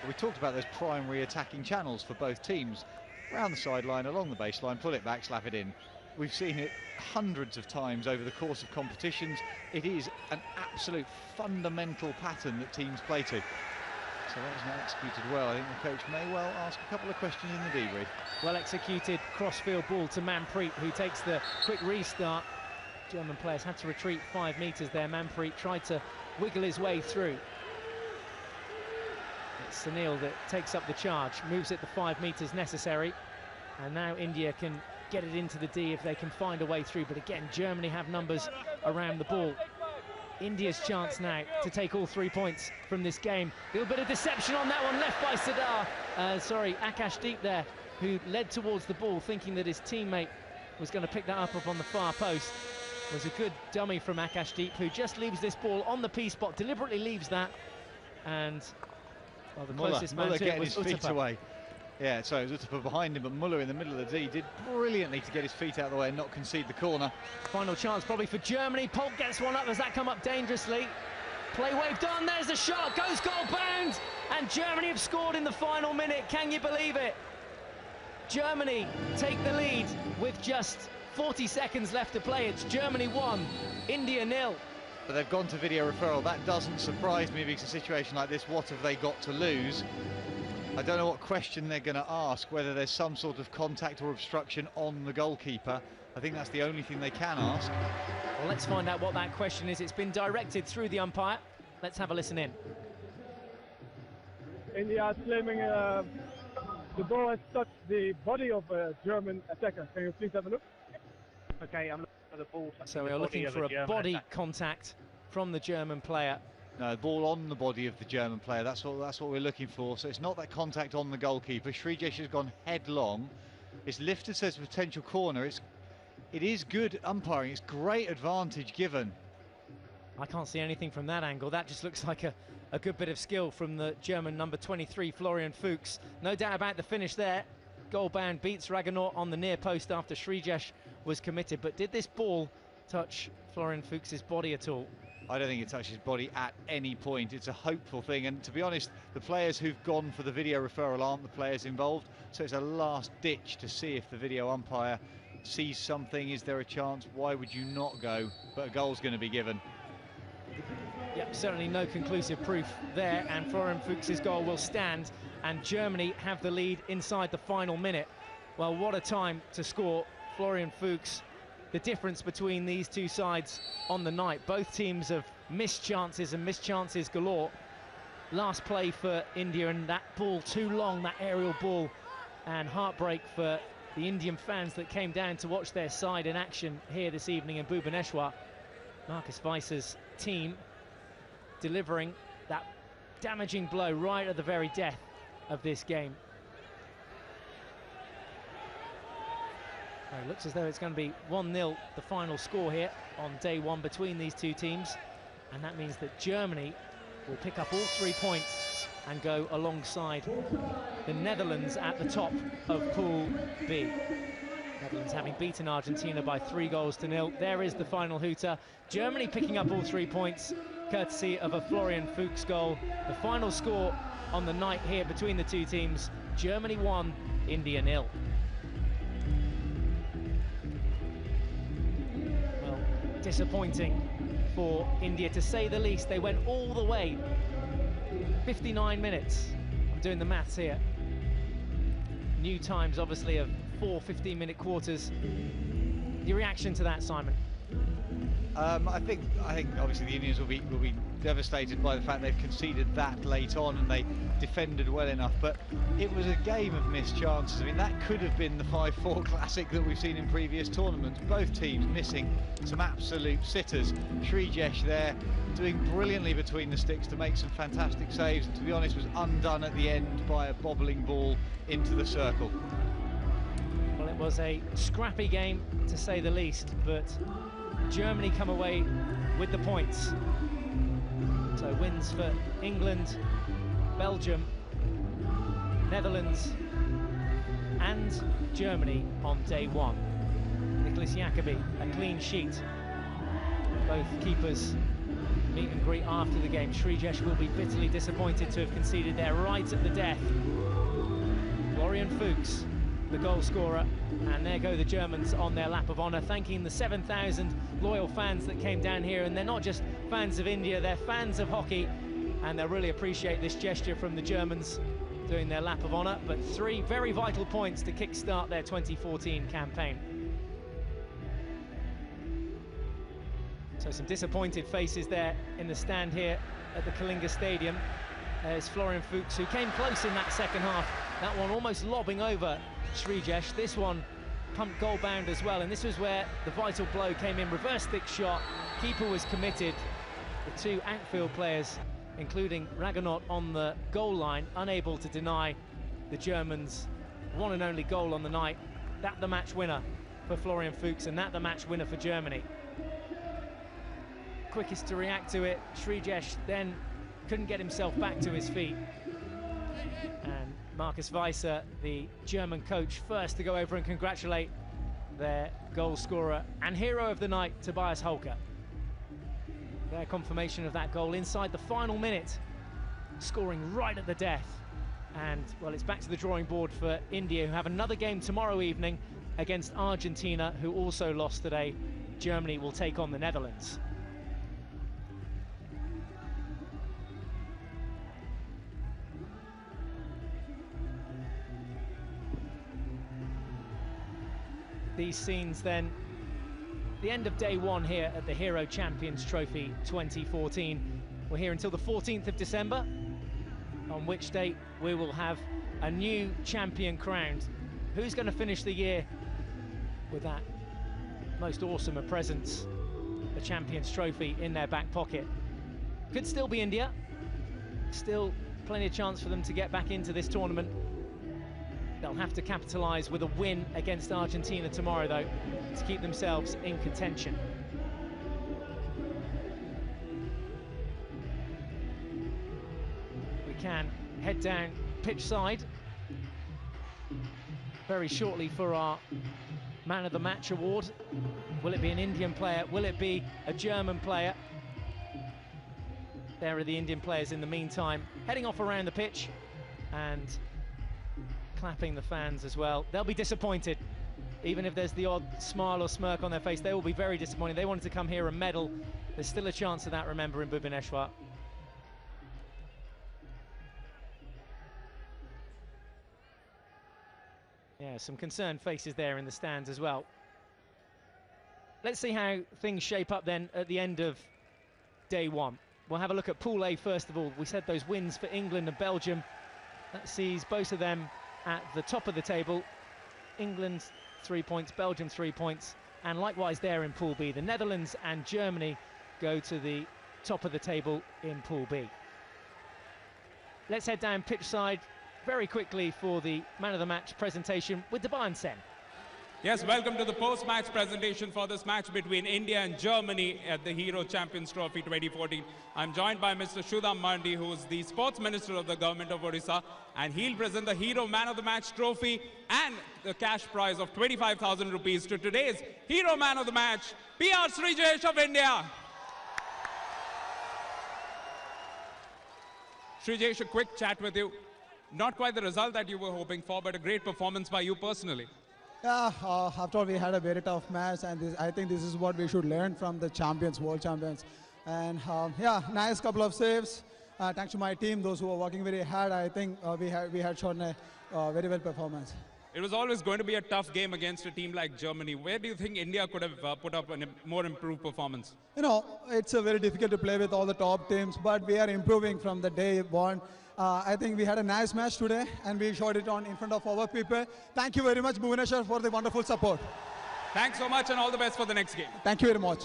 we talked about those primary attacking channels for both teams. Round the sideline, along the baseline, pull it back, slap it in. We've seen it hundreds of times over the course of competitions. It is an absolute fundamental pattern that teams play to. So that was not executed well. I think the coach may well ask a couple of questions in the debrief. Well executed crossfield ball to Manpreet, who takes the quick restart. German players had to retreat 5 metres there. Manpreet tried to wiggle his way through. It's Sunil that takes up the charge, moves it the 5 metres necessary, and now India can get it into the D if they can find a way through. But again, Germany have numbers around the ball. India's chance now to take all 3 points from this game. A little bit of deception on that one, left by Sardar. Akashdeep there, who led towards the ball thinking that his teammate was going to pick that up on the far post. Was a good dummy from Akashdeep, who just leaves this ball on the P spot, deliberately leaves that, and well, the closest man to it getting was his feet Utapa. away. Yeah, so it was Utapa behind him, but Muller in the middle of the D did brilliantly to get his feet out of the way and not concede the corner. Final chance probably for Germany. Polk gets one up. Does that come up dangerously? Play waved on. There's the shot. Goes goal bound, and Germany have scored in the final minute. Can you believe it? Germany take the lead with just 40 seconds left to play. It's Germany 1, India 0. But they've gone to video referral. That doesn't surprise me, because a situation like this, what have they got to lose? I don't know what question they're going to ask, whether there's some sort of contact or obstruction on the goalkeeper. I think that's the only thing they can ask. Well, let's find out what that question is. It's been directed through the umpire. Let's have a listen in. India is claiming the ball has touched the body of a German attacker. Can you please have a look? Okay, I'm looking for the ball. So we're looking for a body contact from the German player. No, the ball on the body of the German player. That's what we're looking for. So it's not that contact on the goalkeeper. Srijesh has gone headlong. It's lifted, says potential corner. It is good umpiring. It's great advantage given. I can't see anything from that angle. That just looks like a good bit of skill from the German number 23, Florian Fuchs. No doubt about the finish there. Goal bound, beats Raganaut on the near post after Srijesh was committed. But did this ball touch Florian Fuchs's body at all? I don't think it touches his body at any point. It's a hopeful thing, and to be honest, the players who've gone for the video referral aren't the players involved, so it's a last ditch to see if the video umpire sees something. Is there a chance? Why would you not go? But a goal's going to be given. Yep, certainly no conclusive proof there, and Florian Fuchs's goal will stand, and Germany have the lead inside the final minute. Well, what a time to score. Florian Fuchs, the difference between these two sides on the night. Both teams have missed chances and missed chances galore. Last play for India, and that ball too long, that aerial ball, and heartbreak for the Indian fans that came down to watch their side in action here this evening in Bhubaneswar. Marcus Weiss's team delivering that damaging blow right at the very death of this game. It looks as though it's going to be 1-0 the final score here on day one between these two teams, and that means that Germany will pick up all 3 points and go alongside the Netherlands at the top of Pool B. Netherlands having beaten Argentina by 3-0. There is the final hooter. Germany picking up all 3 points courtesy of a Florian Fuchs goal. The final score on the night here between the two teams: Germany 1, India 0. Disappointing for India, to say the least. They went all the way, 59 minutes. I'm doing the maths here. New times, obviously, of 4 15-minute quarters. Your reaction to that, Simon? I think obviously the Indians will be devastated by the fact they've conceded that late on, and they defended well enough, but it was a game of missed chances. I mean, that could have been the 5-4 classic that we've seen in previous tournaments. Both teams missing some absolute sitters. Srijesh there doing brilliantly between the sticks to make some fantastic saves, and to be honest was undone at the end by a bobbling ball into the circle. Well, it was a scrappy game to say the least, but Germany come away with the points. So wins for England, Belgium, Netherlands and Germany on day one. Nicholas Jacobi, a clean sheet. Both keepers meet and greet after the game. Srijesh will be bitterly disappointed to have conceded there right at the death. Florian Fuchs, the goal scorer, and there go the Germans on their lap of honour, thanking the 7,000 loyal fans that came down here. And they're not just fans of India, they're fans of hockey, and they'll really appreciate this gesture from the Germans doing their lap of honour. But 3 very vital points to kick-start their 2014 campaign. So some disappointed faces there in the stand here at the Kalinga Stadium. There's Florian Fuchs, who came close in that second half. That one almost lobbing over Srijesh. This one pumped goal bound as well, and this was where the vital blow came in. Reverse stick shot, keeper was committed. The 2 outfield players, including Ragonot on the goal line, unable to deny the Germans' one and only goal on the night. That the match winner for Florian Fuchs, and that the match winner for Germany. Quickest to react to it, Srijesh then couldn't get himself back to his feet. And Markus Weiser, the German coach, first to go over and congratulate their goal scorer and hero of the night, Tobias Holker. Their confirmation of that goal inside the final minute, scoring right at the death. And, well, it's back to the drawing board for India, who have another game tomorrow evening against Argentina, who also lost today. Germany will take on the Netherlands. These scenes then, the end of day one here at the Hero Champions Trophy 2014. We're here until the 14th of December, on which date we will have a new champion crowned. Who's going to finish the year with that most awesome of presents, the Champions Trophy, in their back pocket? Could still be India. Still plenty of chance for them to get back into this tournament. They'll have to capitalise with a win against Argentina tomorrow, though, to keep themselves in contention. We can head down pitch side very shortly for our Man of the Match award. Will it be an Indian player? Will it be a German player? There are the Indian players in the meantime, heading off around the pitch and clapping the fans as well. They'll be disappointed. Even if there's the odd smile or smirk on their face, they will be very disappointed. They wanted to come here and medal. There's still a chance of that, remember, in Bhubaneswar. Yeah, some concerned faces there in the stands as well. Let's see how things shape up then at the end of day one. We'll have a look at Pool A first of all. We said those wins for England and Belgium. That sees both of them at the top of the table. England 3 points, Belgium 3 points, and likewise there in Pool B. The Netherlands and Germany go to the top of the table in Pool B. let's head down pitch side very quickly for the man of the match presentation with Deban Sen. Yes, welcome to the post-match presentation for this match between India and Germany at the Hero Champions Trophy 2014. I'm joined by Mr. Shudham Mandi, who is the Sports Minister of the Government of Odisha, and he'll present the Hero Man of the Match trophy and the cash prize of 25,000 rupees to today's Hero Man of the Match, PR Srijesh of India. Srijesh, a quick chat with you. Not quite the result that you were hoping for, but a great performance by you personally. Yeah, after all, we had a very tough match, and I think this is what we should learn from the champions, world champions. And yeah, nice couple of saves. Thanks to my team, those who were working very hard. I think we had shown a very well performance. It was always going to be a tough game against a team like Germany. Where do you think India could have put up a more improved performance? You know, it's very difficult to play with all the top teams, but we are improving from the day one. I think we had a nice match today, and we showed it on in front of our people. Thank you very much, Bhubaneswar, for the wonderful support. Thanks so much, and all the best for the next game. Thank you very much.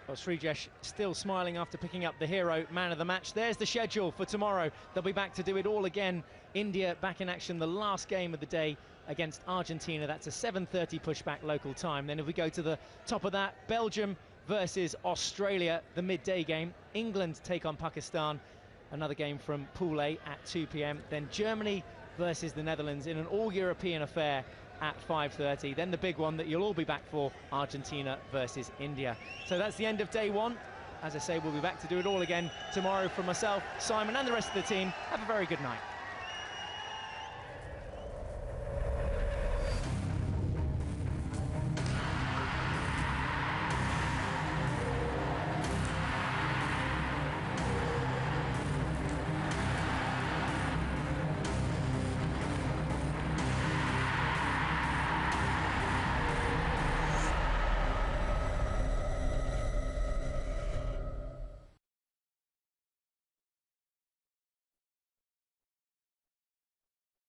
Well, Srijesh still smiling after picking up the Hero Man of the Match. There's the schedule for tomorrow. They'll be back to do it all again. India back in action, the last game of the day against Argentina. That's a 7:30 pushback local time. Then if we go to the top of that, Belgium versus Australia, the midday game. England take on Pakistan. Another game from Pool A at 2 p.m. Then Germany versus the Netherlands in an all-European affair at 5:30. Then the big one that you'll all be back for, Argentina versus India. So that's the end of day one. As I say, we'll be back to do it all again tomorrow. From myself, Simon, and the rest of the team, have a very good night.